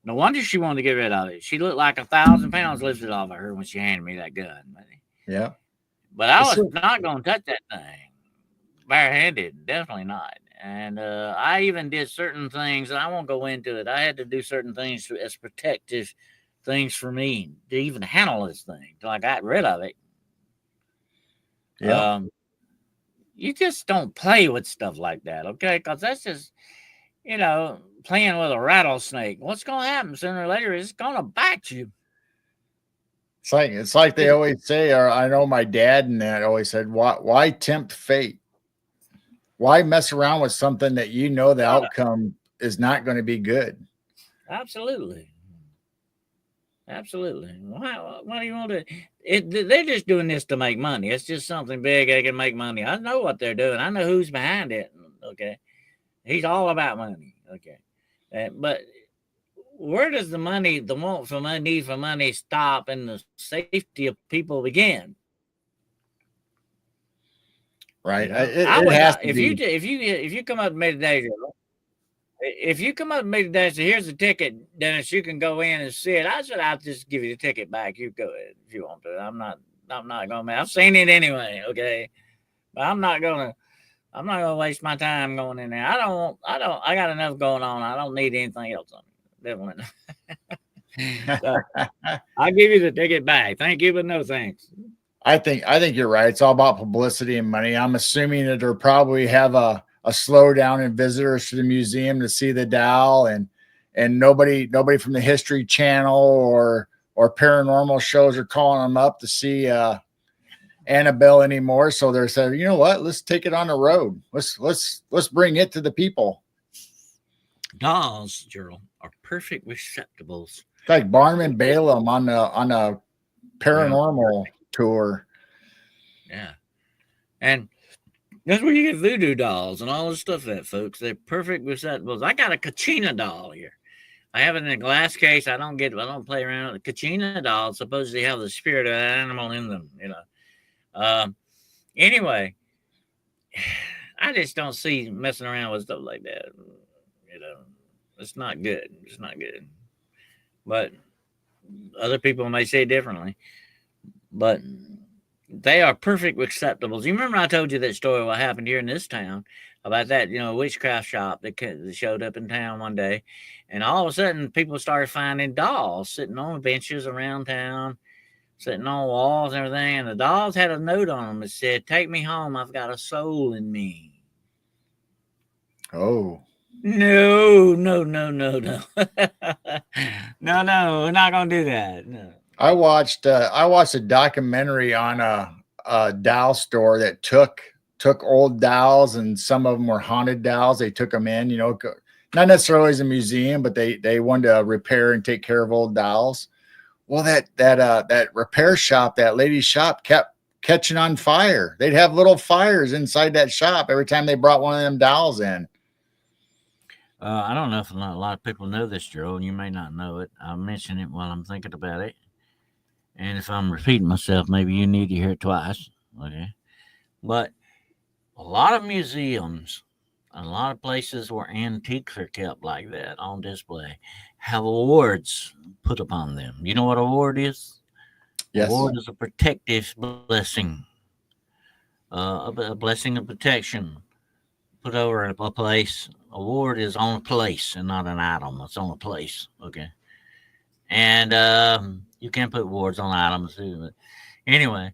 no wonder she wanted to get rid of it. She looked like 1,000 pounds lifted off of her when she handed me that gun. Yeah. But I was not going to touch that thing barehanded. Definitely not. And I even did certain things, and I won't go into it. I had to do certain things as protective things for me to even handle this thing till I got rid of it. Yeah. You just don't play with stuff like that, okay? Because that's just, you know, playing with a rattlesnake. What's going to happen sooner or later is it's going to bite you. It's like they always say, or I know my dad and that always said, why tempt fate? Why mess around with something that you know the outcome is not going to be good? Absolutely. Absolutely. Why do you want to? They're just doing this to make money. It's just something big they can make money. I know what they're doing. I know who's behind it. Okay. He's all about money. Okay. But where does the money, the want for money, need for money stop and the safety of people begin? Right. You know? If you come up to me today, if you come up to me today and say, here's a ticket, Dennis, you can go in and see it. I said, I'll just give you the ticket back. You go ahead if you want to. I'm not gonna, I've seen it anyway. Okay. But I'm not gonna waste my time going in there. I got enough going on. I don't need anything else on it. Definitely. So, I'll give you the ticket back. Thank you, but no thanks. I think you're right. It's all about publicity and money. I'm assuming that they'll probably have a slowdown in visitors to the museum to see the doll, and nobody from the History Channel or paranormal shows are calling them up to see Annabelle anymore. So they're saying, you know what? Let's take it on the road. Let's bring it to the people. Dolls, Gerald, are perfect receptacles. It's like Barnum and Balaam on a paranormal tour. Yeah, and that's where you get voodoo dolls and all this stuff. That folks, they're perfect receptacles. I got a Kachina doll here. I have it in a glass case. I don't play around with the Kachina dolls. Supposedly have the spirit of an animal in them. You know. Anyway, I just don't see messing around with stuff like that. You know, it's not good. It's not good. But other people may say differently. But they are perfect receptacles. You remember I told you that story what happened here in this town about that, you know, witchcraft shop that showed up in town one day, and all of a sudden people started finding dolls sitting on benches around town, sitting on walls and everything, and the dolls had a note on them that said, "Take me home. I've got a soul in me." Oh. No. No, we're not gonna do that. No. I watched a documentary on a doll store that took old dolls, and some of them were haunted dolls. They took them in, you know, not necessarily as a museum, but they wanted to repair and take care of old dolls. Well, that repair shop, that lady's shop, kept catching on fire. They'd have little fires inside that shop every time they brought one of them dolls in. I don't know if a lot of people know this, Joe, and you may not know it. I'll mention it while I'm thinking about it. And if I'm repeating myself, maybe you need to hear it twice. Okay. But a lot of museums, a lot of places where antiques are kept like that on display have awards put upon them. You know what award is? Yes. Award is a protective blessing, a blessing of protection put over a place. Award is on a place and not an item. It's on a place. Okay. And you can put awards on items too. But anyway,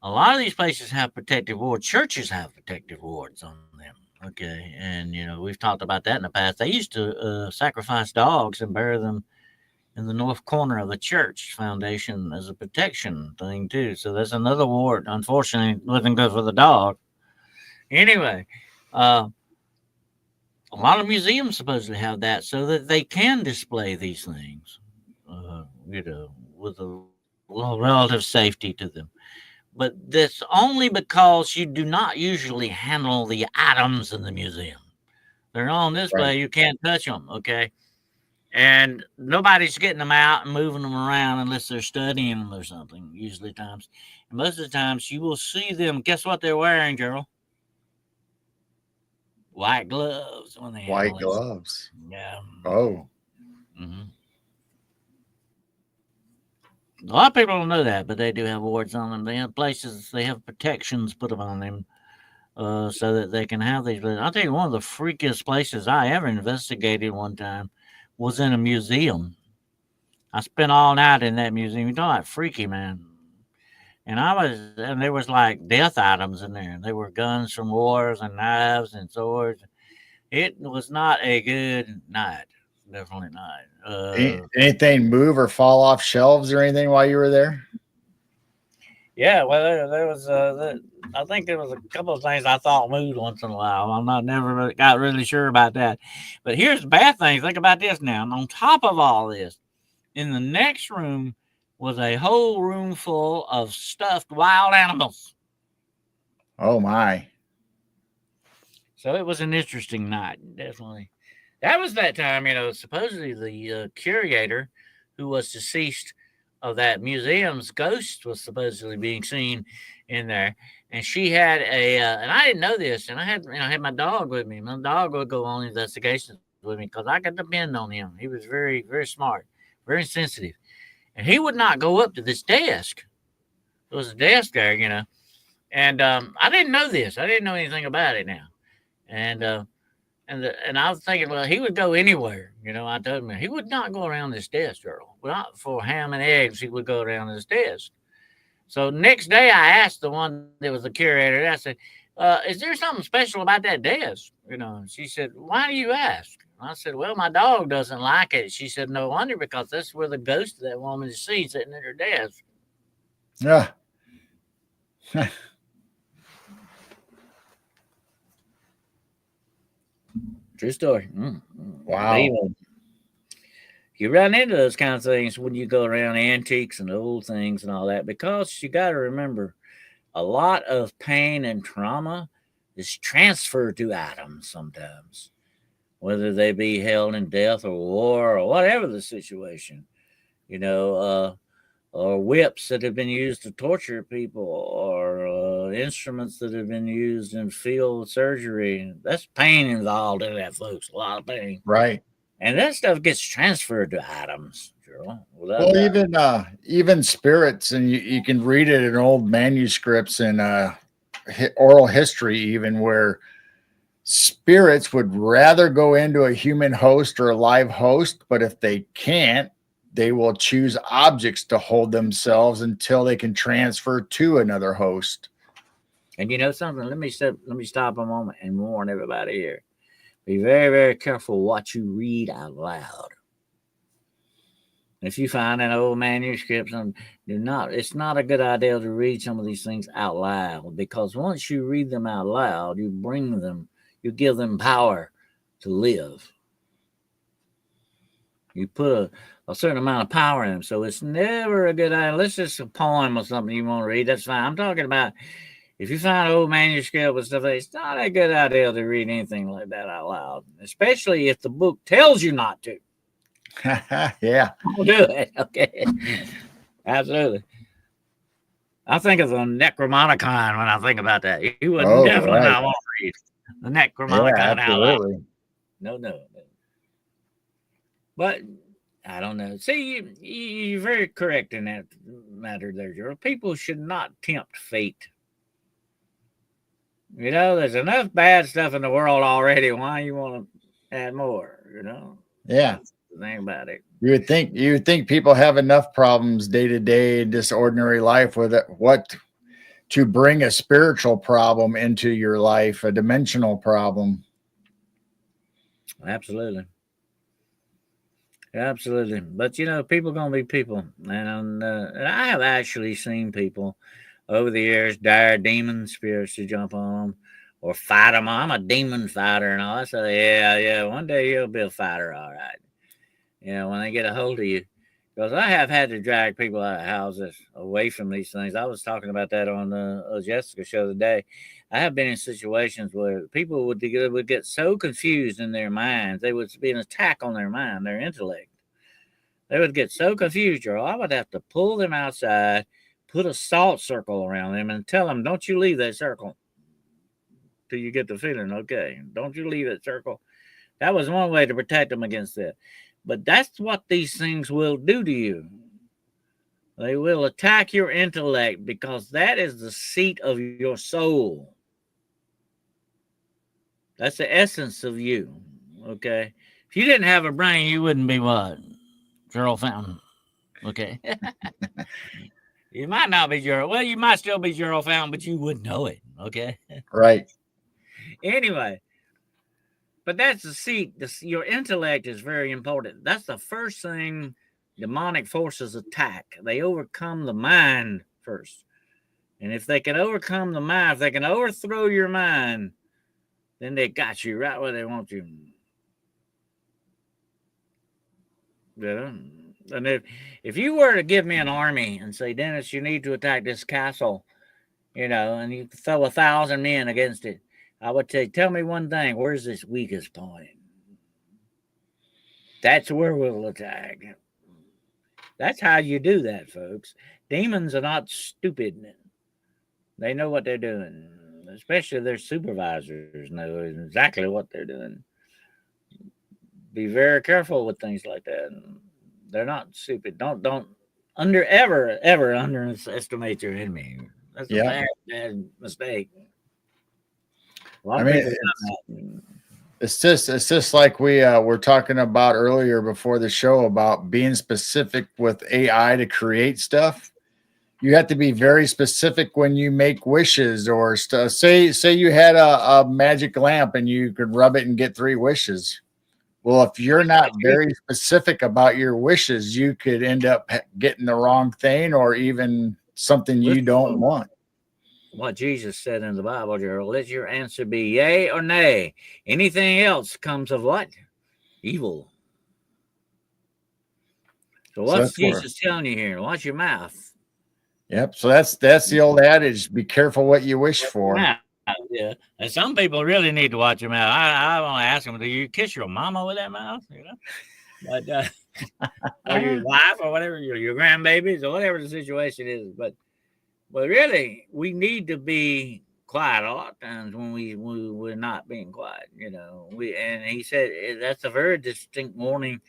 a lot of these places have protective awards. Churches have protective awards on them. Okay. And, you know, we've talked about that in the past. They used to sacrifice dogs and bury them in the north corner of the church foundation as a protection thing, too. So that's another award. Unfortunately, wasn't good for the dog. Anyway, a lot of museums supposedly have that so that they can display these things, you know, with a relative safety to them. but that's only because you do not usually handle the items in the museum. They're on Right. display. You can't touch them. Okay. And nobody's getting them out and moving them around unless they're studying them or something, usually times. And most of the times you will see them. Guess what they're wearing, Gerald? White gloves when they White handle it. gloves. Yeah. Oh. Hmm. A lot of people don't know that, but they do have wards on them. They have places, they have protections put them on them so that they can have these. But I'll tell you, one of the freakiest places I ever investigated one time was in a museum. I spent all night in that museum. You know, like freaky, man. And there was like death items in there. They were guns from wars and knives and swords. It was not a good night. Definitely not. Anything move or fall off shelves or anything while you were there? Yeah, well, there was. I think there was a couple of things I thought moved once in a while. I'm not never got really sure about that. But here's the bad thing. Think about this now. And on top of all this, in the next room was a whole room full of stuffed wild animals. Oh my. So it was an interesting night, definitely. That was that time, supposedly the curator who was deceased of that museum's ghost was supposedly being seen in there. And she had and I didn't know this, and I had my dog with me. My dog would go on investigations with me because I could depend on him. He was very, very smart, very sensitive. And he would not go up to this desk. There was a desk there. And I didn't know this. I didn't know anything about it now. And and I was thinking, well, he would go anywhere. I told him he would not go around this desk, Earl. Not for ham and eggs. He would go around this desk. So next day, I asked the one that was the curator. I said, "Is there something special about that desk?" She said, "Why do you ask?" I said, "Well, my dog doesn't like it." She said, "No wonder, because that's where the ghost of that woman is seen sitting at her desk." Yeah. True story. Wow. You run into those kinds of things when you go around antiques and old things and all that, because you got to remember a lot of pain and trauma is transferred to atoms sometimes, whether they be held in death or war or whatever the situation, or whips that have been used to torture people, or instruments that have been used in field surgery. That's pain involved in that, folks. A lot of pain. Right. And that stuff gets transferred to atoms, Gerald. Well, even spirits, and you can read it in old manuscripts and oral history, even where spirits would rather go into a human host or a live host, but if they can't, they will choose objects to hold themselves until they can transfer to another host. And you know something? Let me stop a moment and warn everybody here. Be very, very careful what you read out loud. If you find an old manuscript, it's not a good idea to read some of these things out loud, because once you read them out loud, you give them power to live. You put a certain amount of power in them. So it's never a good idea. Unless it's a poem or something you want to read, that's fine. I'm talking about if you find old manuscript and stuff, it's not a good idea to read anything like that out loud, especially if the book tells you not to. Yeah. Don't do it. Okay. Absolutely. I think of the Necromonicon when I think about that. You would definitely not want to read the Necromonicon out loud. No. But I don't know. See, you're very correct in that matter there, Gerald. People should not tempt fate. There's enough bad stuff in the world already. Why you want to add more? Yeah. That's the thing about it. You would think people have enough problems day to day in just ordinary life with it. What to bring a spiritual problem into your life, a dimensional problem. Absolutely. But people gonna be people, and I have actually seen people over the years dare demon spirits to jump on them or fight them. I'm a demon fighter and all that. So yeah, one day you'll be a fighter, all right. When they get a hold of you, Because I have had to drag people out of houses away from these things. I was talking about that on Jessica's show today. I have been in situations where people would get so confused in their minds. They would be an attack on their mind, their intellect. They would get so confused, Joel. I would have to pull them outside, put a salt circle around them, and tell them, don't you leave that circle till you get the feeling okay. Don't you leave that circle. That was one way to protect them against that. But that's what these things will do to you. They will attack your intellect because that is the seat of your soul. That's the essence of you. Okay. If you didn't have a brain, you wouldn't be what? Gerald Fountain. Okay. You might not be Gerald. Well, you might still be Gerald Fountain, but you wouldn't know it. Okay. Right. Anyway. But that's the seat. Your intellect is very important. That's the first thing demonic forces attack. They overcome the mind first. And if they can overcome the mind, if they can overthrow your mind, then they got you right where they want you. Yeah. And if you were to give me an army and say, Dennis, you need to attack this castle, and you throw 1,000 men against it, I would say, tell me one thing. Where's this weakest point? That's where we'll attack. That's how you do that, folks. Demons are not stupid. They know what they're doing. Especially their supervisors know exactly what they're doing. Be very careful with things like that. They're not stupid. Don't ever underestimate your enemy. That's a bad mistake. I mean, it's just like we were talking about earlier before the show about being specific with AI to create stuff. You have to be very specific when you make wishes or stuff. Say you had a magic lamp and you could rub it and get 3 wishes. Well, if you're not very specific about your wishes, you could end up getting the wrong thing or even something you don't want. What Jesus said in the Bible, Gerald, let your answer be yay or nay. Anything else comes of what? Evil. So what's Jesus telling you here? Watch your mouth. Yep. So that's the old adage: be careful what you wish for. Yeah. And some people really need to watch your mouth. I want to ask them, do you kiss your mama with that mouth? But or your wife or whatever, your grandbabies or whatever the situation is. But really, we need to be quiet a lot of times when we're not being quiet. And he said that's a very distinct warning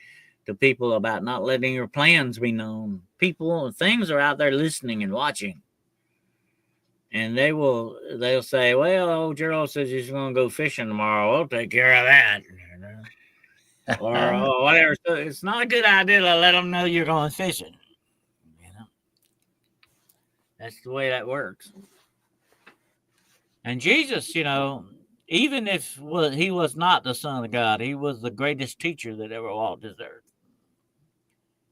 to people about not letting your plans be known. Things are out there listening and watching. And they'll say, well, old Gerald says he's going to go fishing tomorrow. We'll take care of that. Or whatever. So it's not a good idea to let them know you're going fishing. That's the way that works. And Jesus, even if he was not the Son of God, he was the greatest teacher that ever walked this earth.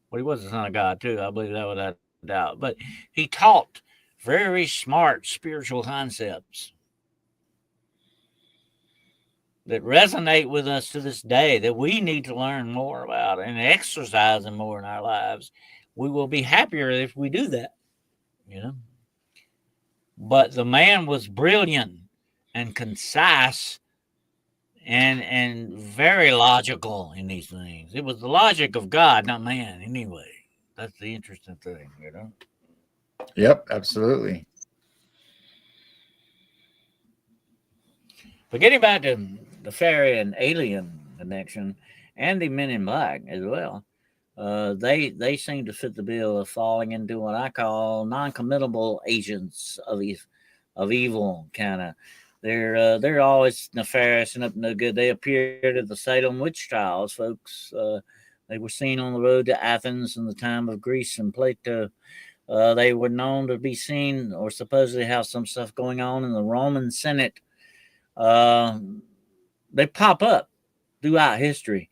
Well, he was the Son of God, too. I believe that without doubt. But he taught very smart spiritual concepts that resonate with us to this day that we need to learn more about and exercise them more in our lives. We will be happier if we do that, But the man was brilliant and concise and very logical in these things. It was the logic of God, not man, anyway. That's the interesting thing, Yep, absolutely. But getting back to the fairy and alien connection and the Men in Black as well, they seem to fit the bill of falling into what I call non-committable agents of evil, kind of. They're always nefarious and up to no good. They appeared at the Salem witch trials, folks. They were seen on the road to Athens in the time of Greece and Plato. They were known to be seen or supposedly have some stuff going on in the Roman Senate. They pop up throughout history,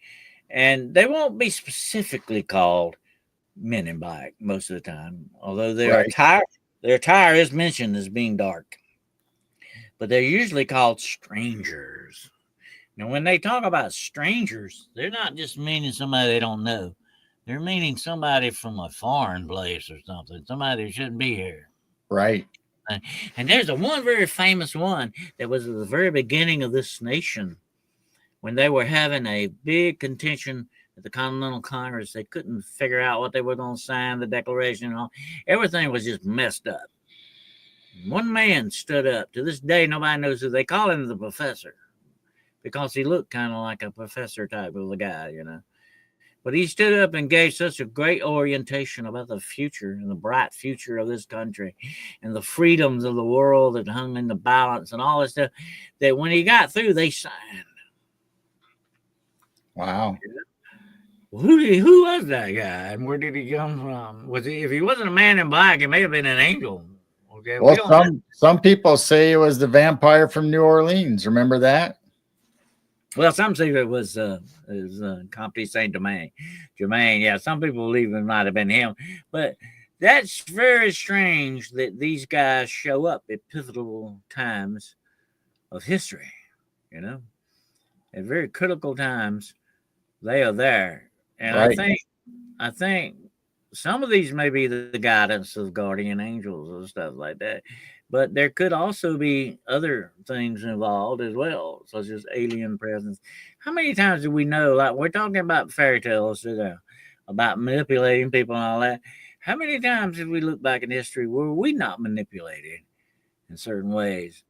and they won't be specifically called Men in Black most of the time, although their attire is mentioned as being dark. But they're usually called strangers. Now, when they talk about strangers, they're not just meaning somebody they don't know. They're meaning somebody from a foreign place or something, somebody who shouldn't be here. Right. And there's a one very famous one that was at the very beginning of this nation when they were having a big contention at the Continental Congress. They couldn't figure out what they were going to sign, the Declaration and all. Everything was just messed up. One man stood up. To this day, nobody knows who. They call him the professor because he looked kind of like a professor type of a guy, you know. But he stood up and gave such a great orientation about the future and the bright future of this country and the freedoms of the world that hung in the balance and all this stuff that when he got through, they signed. Wow. Who was that guy and where did he come from? Was he, if he wasn't a man in black, he may have been an angel. Okay, we Well, don't know. some people say it was the vampire from New Orleans. Remember that? Well, some say it was Comte Saint Germain. Germain, yeah. Some people believe it might have been him, but that's very strange that these guys show up at pivotal times of history. You know, at very critical times, they are there, and Right. I think some of these may be the guidance of guardian angels and stuff like that. But there could also be other things involved as well, such as alien presence. How many times do we know, like we're talking about fairy tales, you know, about manipulating people and all that? How many times did we look back in history were we not manipulated in certain ways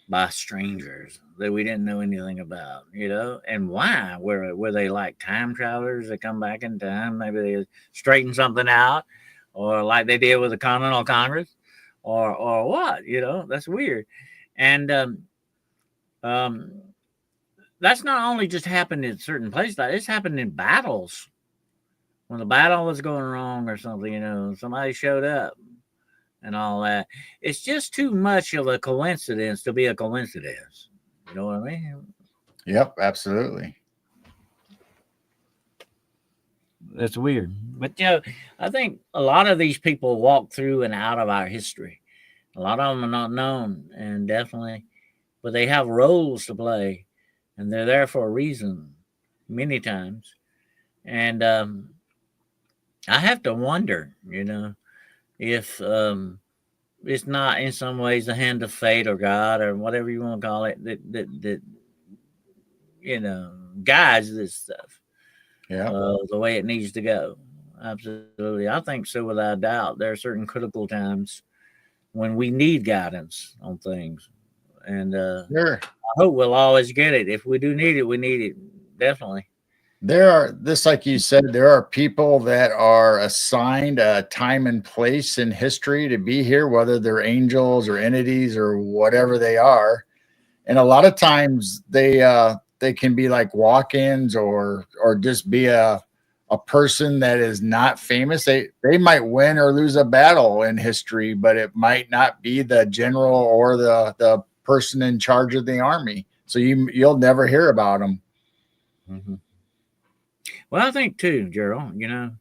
by strangers that we didn't know anything about, you know? And why? Were they like time travelers that come back in time? Maybe they straighten something out, or like they did with the Continental Congress, or what? You know, that's weird. And um, that's not only just happened in certain places; it's happened in battles. When the battle was going wrong or something, you know, somebody showed up and all that. It's just too much of a coincidence to be a coincidence. You know what I mean? Yep, absolutely. That's weird. But you know, I think a lot of these people walk through and out of our history. A lot of them are not known, and definitely, but they have roles to play, and they're there for a reason. Many times, and I have to wonder, you know, if it's not in some ways the hand of fate or God or whatever you want to call it that you know guides this stuff Yeah. the way it needs to go. Absolutely, I think so without a doubt. There are certain critical times when we need guidance on things, and There I hope we'll always get it. If we do need it, we need it definitely. there are this, like you said, there are people that are assigned a time and place in history to be here, whether they're angels or entities or whatever they are. And a lot of times they can be like walk-ins or just be a person that is not famous. They might win or lose a battle in history, but it might not be the general or the person in charge of the army. So you'll never hear about them. Hmm. Well, I think too, Gerald. You know,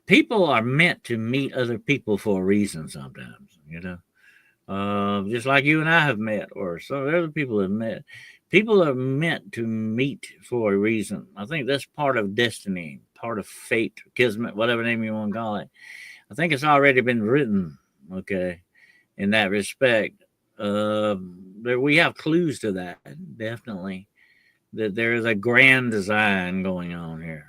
people are meant to meet other people for a reason. Sometimes, you know, just like you and I have met, or some other people have met. People are meant to meet for a reason. I think that's part of destiny, part of fate, kismet, whatever name you want to call it. I think it's already been written. Okay, in that respect, there we have clues to that. Definitely, that there is a grand design going on here.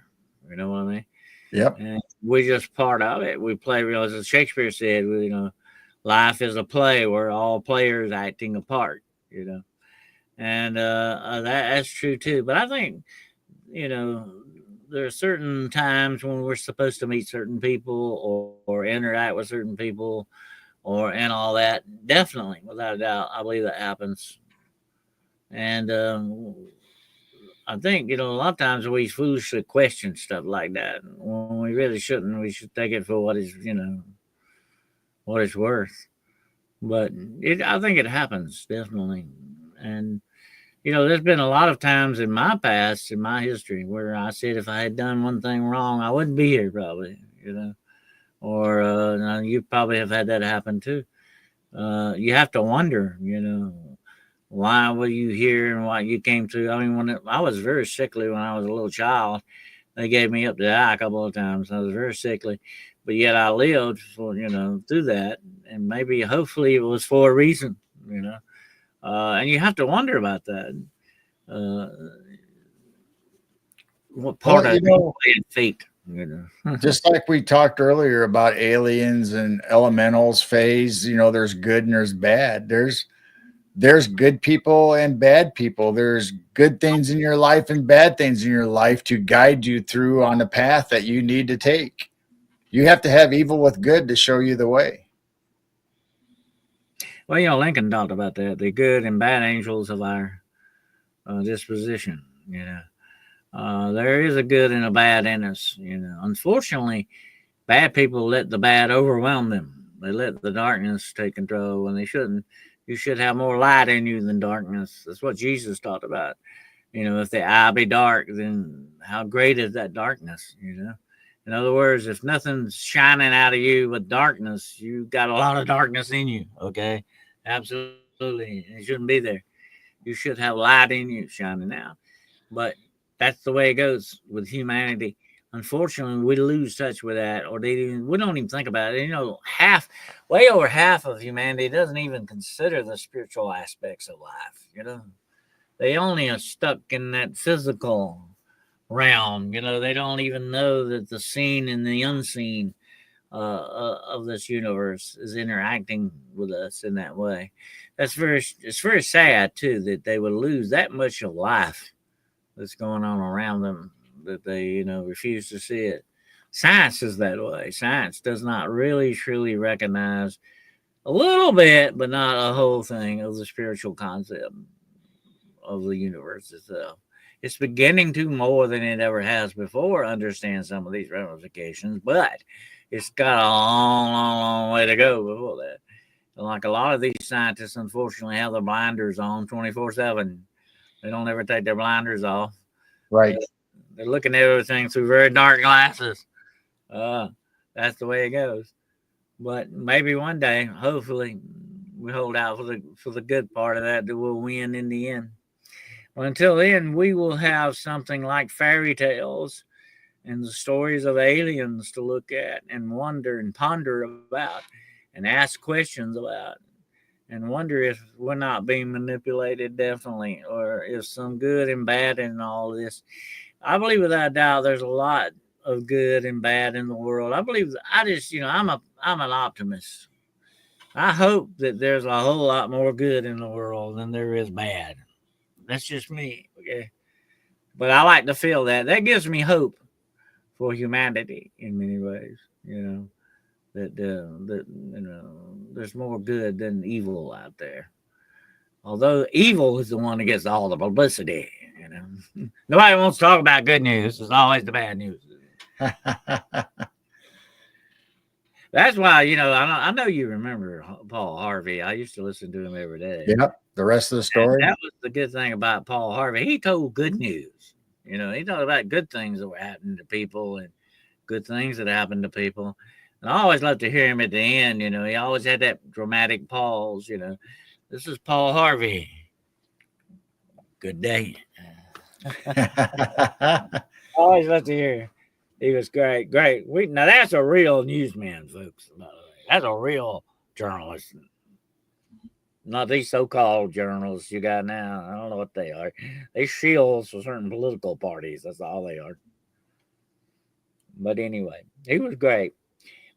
You know what I mean? Yep. And we're just part of it. We play, as Shakespeare said, you know, life is a play where all players acting a part, you know. And that's true too. But I think, you know, there are certain times when we're supposed to meet certain people or interact with certain people or and all that. Definitely, without a doubt, I believe that happens. And I think, you know, a lot of times we foolishly question stuff like that when we really shouldn't. We should take it for what is, you know, what it's worth. But I think it happens definitely. And you know, there's been a lot of times in my past, in my history, where I said if I had done one thing wrong, I wouldn't be here probably. You know, or now you probably have had that happen too. You have to wonder, you know, why were you here and why you came to. I mean, I was very sickly when I was a little child, They gave me up to die a couple of times. I was very sickly, but yet I lived for through that, and maybe hopefully it was for a reason. You know, and you have to wonder about that. Uh, what part Well, of it playing fate? You know. just like we talked earlier about aliens and elementals, phase, there's good and there's bad. There's good people and bad people. There's good things in your life and bad things in your life to guide you through on the path that you need to take. You have to have evil with good to show you the way. Well, Lincoln talked about that, the good and bad angels of our disposition. There is a good and a bad in us. Unfortunately, bad people let the bad overwhelm them. They let the darkness take control when they shouldn't. You should have more light in you than darkness. That's what Jesus talked about. If the eye be dark, then how great is that darkness? In other words, if nothing's shining out of you but darkness, you got a lot of darkness in you. Okay, absolutely, it shouldn't be there. You should have light in you shining out. But that's the way it goes with humanity. Unfortunately, we lose touch with that, or we don't even think about it. Way over half of humanity doesn't even consider the spiritual aspects of life. They only are stuck in that physical realm. They don't even know that the seen and the unseen of this universe is interacting with us in that way. It's very sad too that they would lose that much of life that's going on around them, that they refuse to see it. Science is that way. Science does not really truly recognize a little bit, but not a whole thing of the spiritual concept of the universe itself. It's beginning to, more than it ever has before, understand some of these ramifications, but it's got a long, long, long way to go before that. Like a lot of these scientists, unfortunately, have their blinders on 24/7. They don't ever take their blinders off. Right. They're looking at everything through very dark glasses. That's the way it goes. But maybe one day, hopefully, we hold out for the good part of that we'll win in the end. Well, until then, we will have something like fairy tales and the stories of aliens to look at and wonder and ponder about and ask questions about and wonder if we're not being manipulated, definitely, or if some good and bad in all this. I believe without a doubt there's a lot of good and bad in the world. I believe I just, I'm an optimist. I hope that there's a whole lot more good in the world than there is bad. That's just me, okay? But I like to feel that. That gives me hope for humanity in many ways, that there's more good than evil out there. Although evil is the one that gets all the publicity, Nobody wants to talk about good news. It's always the bad news. That's why, I know you remember Paul Harvey. I used to listen to him every day. Yep. The rest of the story. And that was the good thing about Paul Harvey. He told good news. He talked about good things that were happening to people and good things that happened to people. And I always loved to hear him at the end. He always had that dramatic pause. This is Paul Harvey. Good day. I always loved to hear. He was great. Now that's a real newsman, folks. By the way, that's a real journalist. Not these so-called journalists you got now. I don't know what they are. They shields for certain political parties. That's all they are. But anyway, he was great.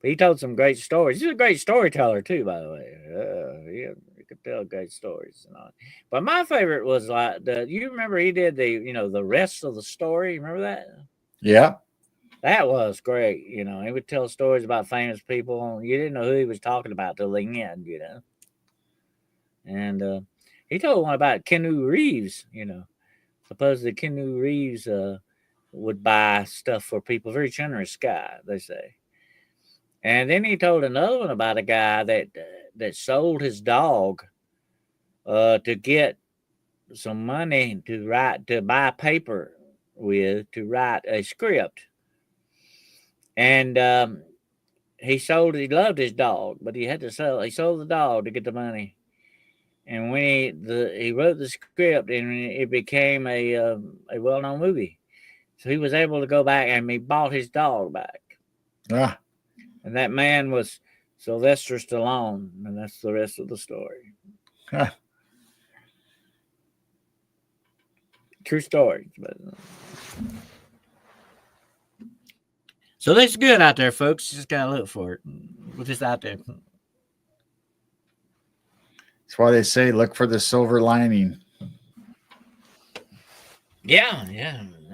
But he told some great stories. He's a great storyteller too, by the way. He could tell great stories and all. But my favorite was like you remember he did the rest of the story. Remember that? Yeah. That was great. He would tell stories about famous people. You didn't know who he was talking about till the end, And he told one about Keanu Reeves, Supposedly Keanu Reeves would buy stuff for people. Very generous guy, they say. And then he told another one about a guy that sold his dog to get some money to buy paper with to write a script. And he loved his dog, but he sold the dog to get the money. And when he wrote the script, and it became a well-known movie. So he was able to go back and he bought his dog back. Ah. And that man was Sylvester Stallone. And that's the rest of the story. Huh. True story. But, so that's good out there, folks. You just got to look for it. We're just out there. That's why they say look for the silver lining. Yeah,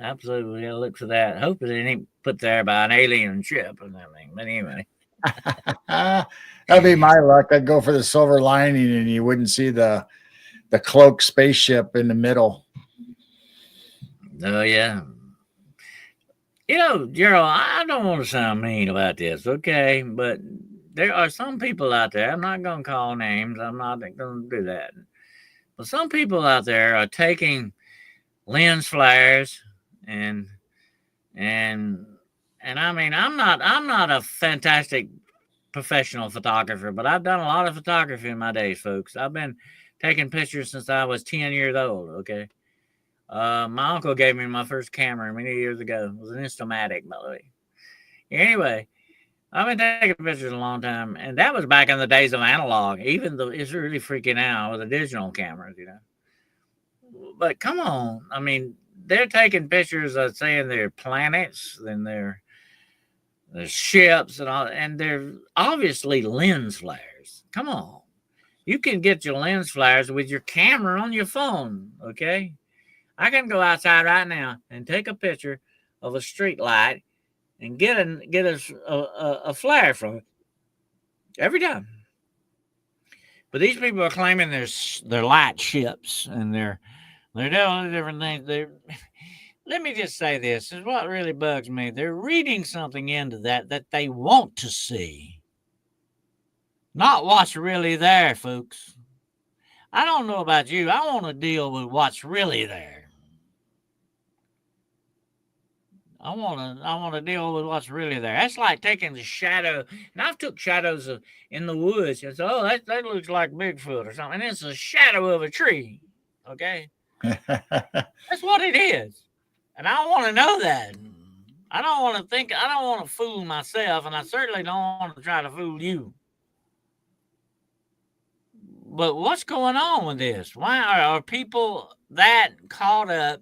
absolutely. We gotta look for that. Hopefully it ain't put there by an alien ship or something. But anyway. That'd be my luck. I'd go for the silver lining and you wouldn't see the cloaked spaceship in the middle. Oh yeah. You know, Gerald, I don't want to sound mean about this, okay? But there are some people out there, I'm not gonna call names, I'm not gonna do that. But some people out there are taking lens flares and I mean I'm not a fantastic professional photographer, but I've done a lot of photography in my days, folks. I've been taking pictures since I was 10 years old, okay? My uncle gave me my first camera many years ago. It was an Instamatic, by the way. Anyway, I've been taking pictures a long time, and that was back in the days of analog. Even though it's really freaking out with the digital cameras, you know. But come on, I mean, they're taking pictures of saying their planets and their ships and all, and they're obviously lens flares. Come on, you can get your lens flares with your camera on your phone, okay? I can go outside right now and take a picture of a street light and get a flare from it every time. But these people are claiming they're light ships and they're doing different things. Let me just say this is what really bugs me. They're reading something into that they want to see, not what's really there, folks. I don't know about you. I want to deal with what's really there. I want to deal with what's really there. That's like taking the shadow. And I've took shadows in the woods. And so, that looks like Bigfoot or something. And it's a shadow of a tree. Okay, that's what it is. And I want to know that. I don't want to think. I don't want to fool myself, and I certainly don't want to try to fool you. But what's going on with this? Why are people that caught up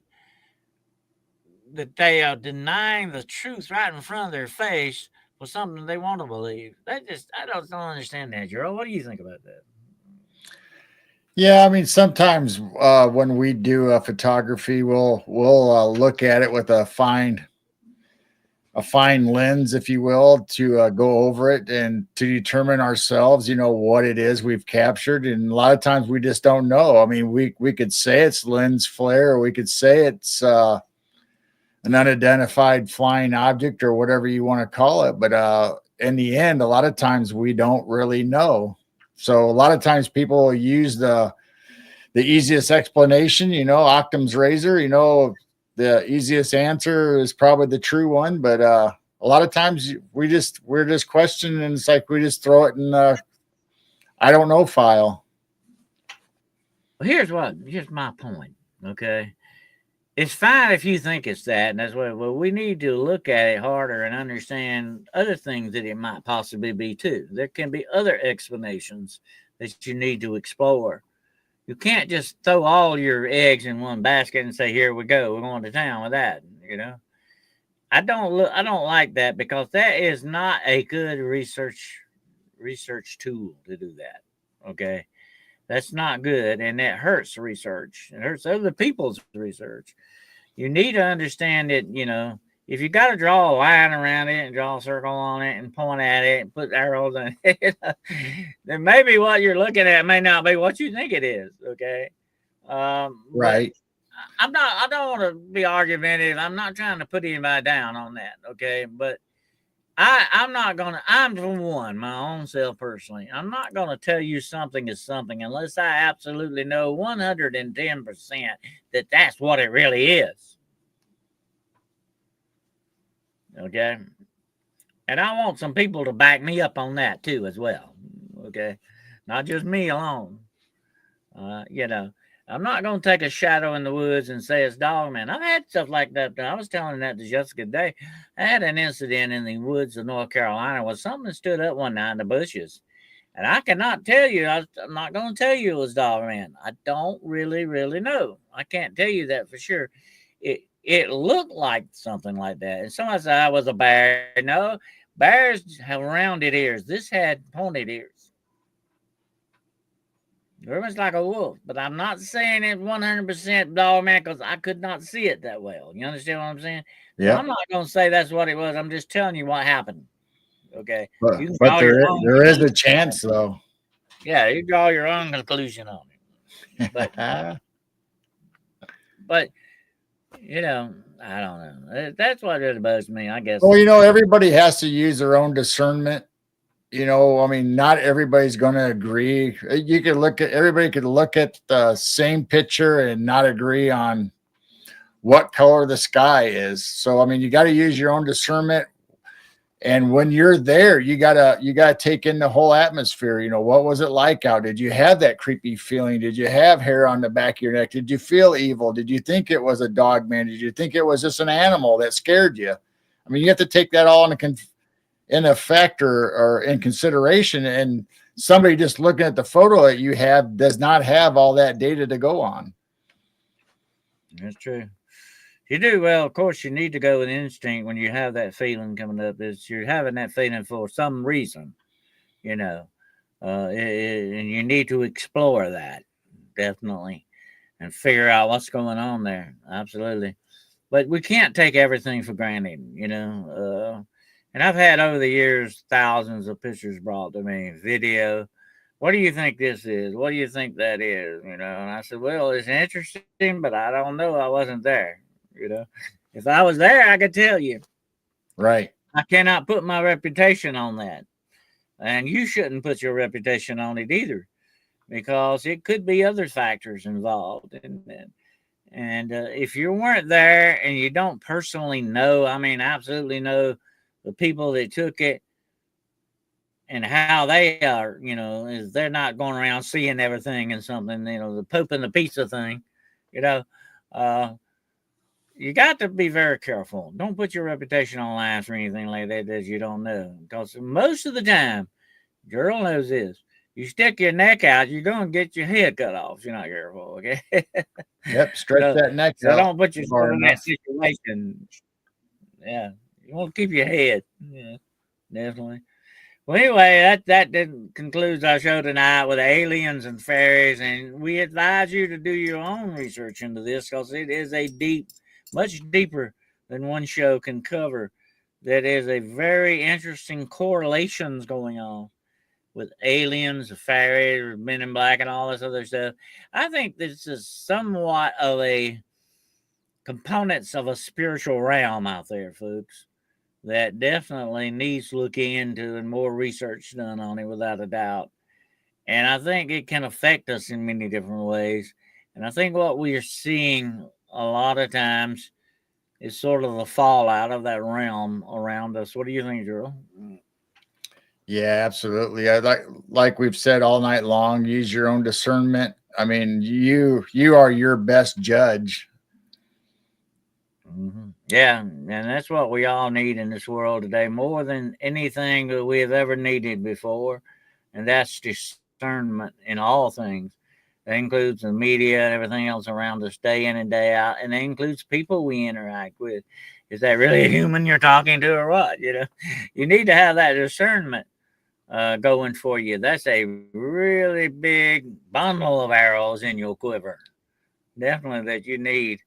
that they are denying the truth right in front of their face for something they want to believe? I don't understand that, Gerald. What do you think about that? Yeah, I mean, sometimes when we do a photography, we'll look at it with a fine lens, if you will, to go over it and to determine ourselves, what it is we've captured. And a lot of times we just don't know. I mean, we could say it's lens flare, or we could say it's an unidentified flying object, or whatever you want to call it. But in the end, a lot of times we don't really know. So a lot of times people will use the easiest explanation, Occam's razor, the easiest answer is probably the true one. But a lot of times we're just questioning, and it's like we just throw it in the I don't know file. Well, here's my point, okay? It's fine if you think it's that, and that's what. Well, we need to look at it harder and understand other things that it might possibly be too. There can be other explanations that you need to explore. You can't just throw all your eggs in one basket and say, "Here we go, we're going to town with that." I don't like that, because that is not a good research tool to do that. Okay, that's not good, and that hurts research. It hurts other people's research. You need to understand that, if you got to draw a line around it and draw a circle on it and point at it and put arrows on it, then maybe what you're looking at may not be what you think it is. Okay. Right. I don't want to be argumentative. I'm not trying to put anybody down on that. Okay. But I'm for one, my own self personally, I'm not going to tell you something is something unless I absolutely know 110% that that's what it really is. Okay. And I want some people to back me up on that too, as well. Okay. Not just me alone. I'm not going to take a shadow in the woods and say it's dog man. I've had stuff like that. I was telling that to Jessica today. I had an incident in the woods of North Carolina where something stood up one night in the bushes. And I cannot tell you, I'm not going to tell you it was dog man. I don't really know. I can't tell you that for sure. It looked like something like that. And somebody said I was a bear. No, bears have rounded ears. This had pointed ears. It was like a wolf, but I'm not saying it 100% dog man because I could not see it that well. You understand what I'm saying? So Yeah. I'm not going to say that's what it was. I'm just telling you what happened. Okay. But, You can but draw your own there is a conclusion. chance, though. Yeah, you draw your own conclusion on it. But you know, I don't know. That's what really bugs me, I guess. Well, everybody has to use their own discernment. I mean, not everybody's going to agree. Everybody could look at the same picture and not agree on what color the sky is. So, I mean, you got to use your own discernment. And when you're there, you gotta take in the whole atmosphere. What was it like out? Did you have that creepy feeling? Did you have hair on the back of your neck? Did you feel evil? Did you think it was a dog man? Did you think it was just an animal that scared you? I mean, you have to take that all in effect or in consideration. And somebody just looking at the photo that you have does not have all that data to go on. That's true. You do well. Of course, you need to go with instinct when you have that feeling coming up. Is you're having that feeling for some reason, you know, and you need to explore that definitely and figure out what's going on there. Absolutely, but we can't take everything for granted. And I've had over the years thousands of pictures brought to me, video. What do you think this is? What do you think that is? And I said, well, it's interesting, but I don't know. I wasn't there. If I was there, I could tell you. Right. I cannot put my reputation on that. And you shouldn't put your reputation on it either, because it could be other factors involved in it. And if you weren't there and you don't personally know, I mean, absolutely know the people that took it and how they are, is they're not going around seeing everything and something, the poop and the pizza thing, you know, uh, you got to be very careful. Don't put your reputation online for anything like that you don't know. Because most of the time, girl knows this. You stick your neck out, you're going to get your head cut off if you're not careful, okay? Yep, stretch that neck so out. don't put yourself in that situation. Yeah, you want to keep your head. Yeah, definitely. Well, anyway, that concludes our show tonight with aliens and fairies, and we advise you to do your own research into this because it is much deeper than one show can cover. That is a very interesting correlations going on with aliens, fairies, men in black, and all this other stuff. I think this is somewhat of a components of a spiritual realm out there, folks, that definitely needs looking into and more research done on it without a doubt. And I think it can affect us in many different ways. And I think what we are seeing a lot of times is sort of the fallout of that realm around us. What do you think, Drew? Yeah, absolutely. I like we've said all night long, use your own discernment. I mean, you are your best judge. Mm-hmm. Yeah, and that's what we all need in this world today, more than anything that we have ever needed before. And that's discernment in all things. That includes the media and everything else around us day in and day out. And that includes people we interact with. Is that really a human you're talking to or what? You need to have that discernment going for you. That's a really big bundle of arrows in your quiver. Definitely that you need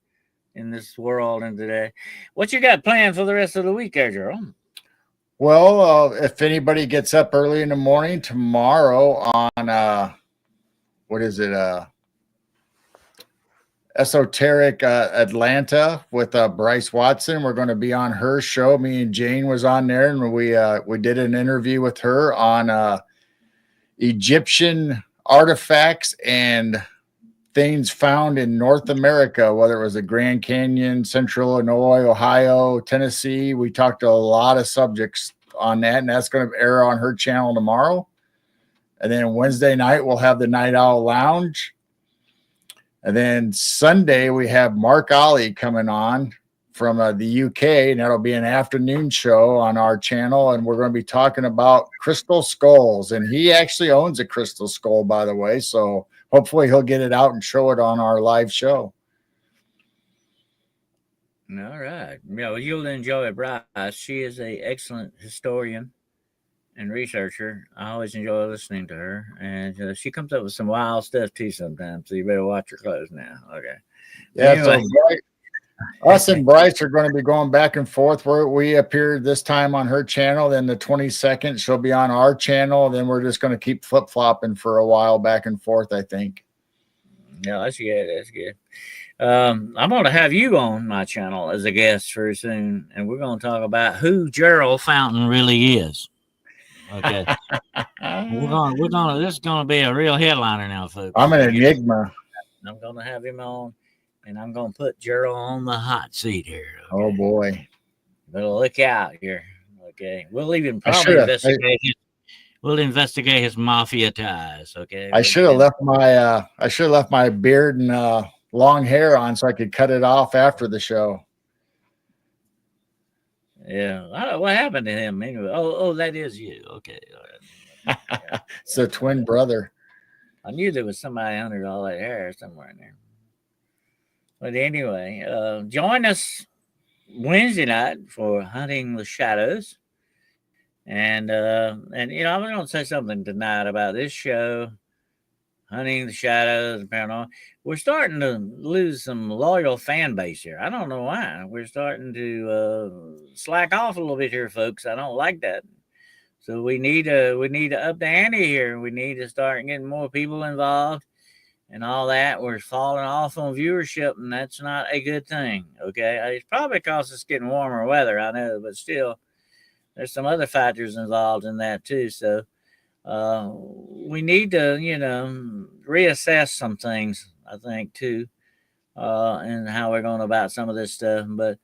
in this world and today. What you got planned for the rest of the week, there, Jerome? Well, if anybody gets up early in the morning tomorrow on what is it? Esoteric Atlanta with Bryce Watson. We're going to be on her show. Me and Jane was on there, and we did an interview with her on Egyptian artifacts and things found in North America, whether it was the Grand Canyon, Central Illinois, Ohio, Tennessee. We talked a lot of subjects on that, and that's going to air on her channel tomorrow. And then Wednesday night, we'll have the Night Owl Lounge. And then Sunday, we have Mark Ollie coming on from the UK, and that'll be an afternoon show on our channel. And we're going to be talking about crystal skulls. And he actually owns a crystal skull, by the way. So hopefully he'll get it out and show it on our live show. All right. Yeah, well, you'll enjoy Bryce. She is an excellent historian and researcher. I always enjoy listening to her, and she comes up with some wild stuff too sometimes. So you better watch your clothes now. Okay. Yeah. Anyway. So us and Bryce are going to be going back and forth. We appeared this time on her channel. Then the 22nd, she'll be on our channel. Then we're just going to keep flip flopping for a while back and forth, I think. Yeah, that's good. That's good. I'm going to have you on my channel as a guest very soon, and we're going to talk about who Gerald Fountain really is. Okay. This is going to be a real headliner now, folks. I'm an enigma. I'm going to have him on, and I'm going to put Gerald on the hot seat here. Okay? Oh boy. Better look out here. Okay. We'll even probably investigate his mafia ties. Okay. I should have left my beard and long hair on so I could cut it off after the show. Yeah. What happened to him anyway? Oh, that is you. Okay. All right. It's a twin brother. I knew there was somebody under all that hair somewhere in there. But anyway, join us Wednesday night for Hunting the Shadows. And you know, I'm going to say something tonight about this show, Hunting the Shadows and Paranormal. We're starting to lose some loyal fan base here. I don't know why. We're starting to slack off a little bit here, folks. I don't like that. So we need to up the ante here. We need to start getting more people involved and all that. We're falling off on viewership, and that's not a good thing. Okay, it's probably because it's getting warmer weather. I know, but still, there's some other factors involved in that too. So we need to, you know, reassess some things, I think, too, and how we're going about some of this stuff. But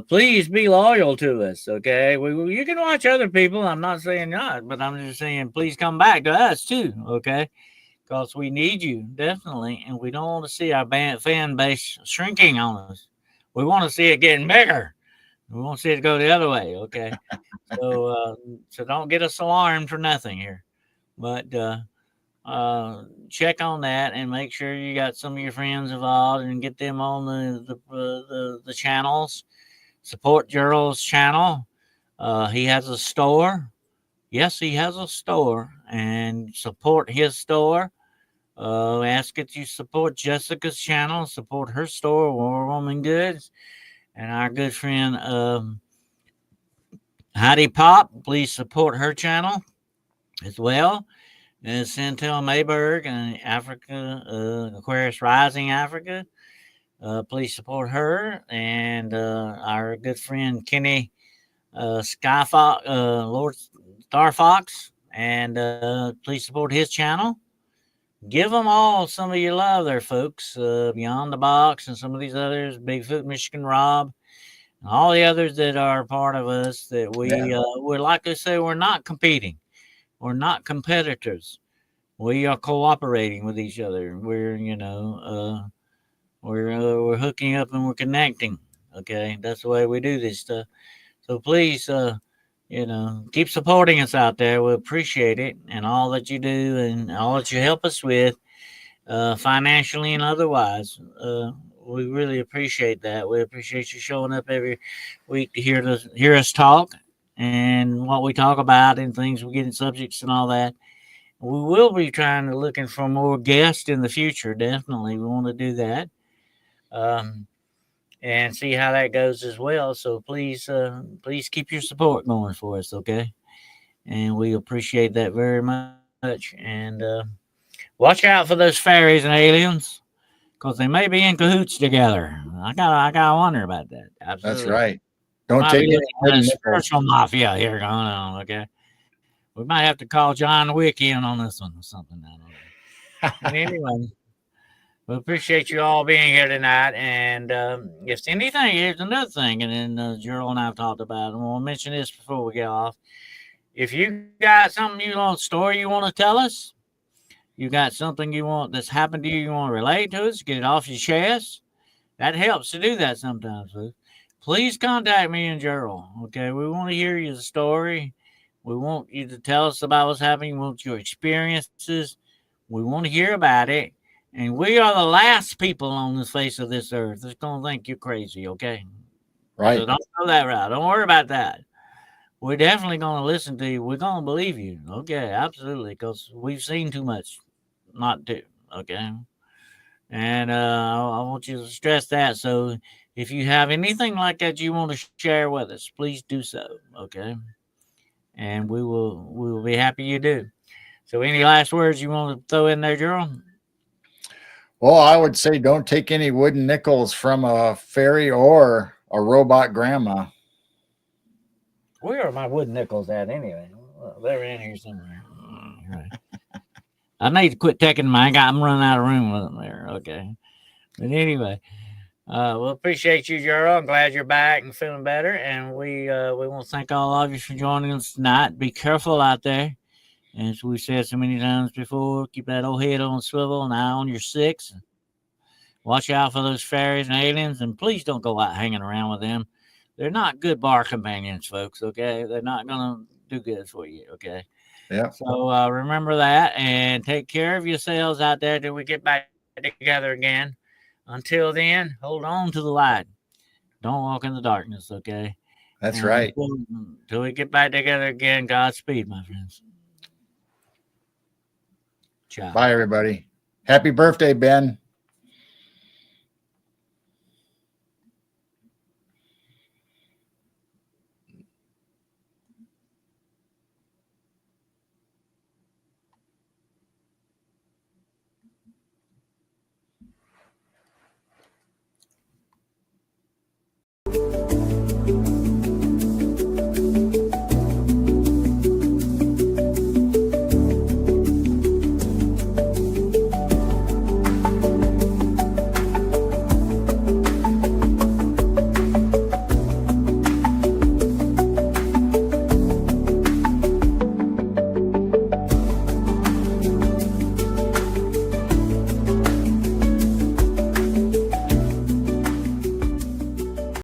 please be loyal to us, okay? You can watch other people. I'm not saying not, but I'm just saying please come back to us too, okay? Because we need you, definitely, and we don't want to see our fan base shrinking on us. We want to see it getting bigger. We won't see it go the other way, okay? So don't get us alarmed for nothing here. But check on that and make sure you got some of your friends involved and get them on the channels. Support Gerald's channel. He has a store. Yes, he has a store, and support his store. Ask that you support Jessica's channel. Support her store, War Woman Goods. And our good friend Heidi Pop, please support her channel as well. And Chantel Mayberg and Africa, Aquarius Rising Africa. Please support her. And our good friend Kenny Skyfox, Lord Star Fox. And please support his channel. Give them all some of your love there, folks. Beyond the Box and some of these others, Bigfoot, Michigan Rob, and all the others that are part of us that we're like to say, we're not competing. We're not competitors. We are cooperating with each other. We're, you know, we're hooking up and we're connecting. Okay. That's the way we do this stuff. So please, you know, keep supporting us out there. We appreciate it and all that you do and all that you help us with, financially and otherwise. We really appreciate that. We appreciate you showing up every week to hear us talk and what we talk about and things we get in subjects and all that. We will be looking for more guests in the future. Definitely, we want to do that. And see how that goes as well. So please keep your support going for us, okay? And we appreciate that very much. And watch out for those fairies and aliens, because they may be in cahoots together. I gotta wonder about that. Absolutely. That's right. Don't take a spiritual mafia here going on, okay? We might have to call John Wick in on this one or something. I don't know. But anyway. We appreciate you all being here tonight. And if anything, here's another thing. And then Gerald and I have talked about it. And we'll mention this before we get off. If you got something story you want to tell us, you got something you want that's happened to you, you want to relate to us, get it off your chest. That helps to do that sometimes, folks. Please contact me and Gerald. Okay, we want to hear your story. We want you to tell us about what's happening. We want your experiences. We want to hear about it. And we are the last people on the face of this earth that's going to think you're crazy, okay? Right. So don't go that route. Don't worry about that. We're definitely going to listen to you. We're going to believe you. Okay, absolutely, because we've seen too much not to, okay? And I want you to stress that. So if you have anything like that you want to share with us, please do so, okay? And we will be happy you do. So any last words you want to throw in there, Gerald? Well, I would say don't take any wooden nickels from a fairy or a robot grandma. Where are my wooden nickels at anyway? Well, they're in here somewhere. Right. I need to quit taking mine. I'm running out of room with them there. Okay. But anyway, we'll appreciate you, Gerald. I'm glad you're back and feeling better. And we want to thank all of you for joining us tonight. Be careful out there. As we said so many times before, keep that old head on a swivel and eye on your six. Watch out for those fairies and aliens, and please don't go out hanging around with them. They're not good bar companions, folks, okay? They're not going to do good for you, okay? Yeah. So remember that, and take care of yourselves out there till we get back together again. Until then, hold on to the light. Don't walk in the darkness, okay? That's And right. until we get back together again, Godspeed, my friends. Ciao. Bye, everybody. Happy birthday, Ben.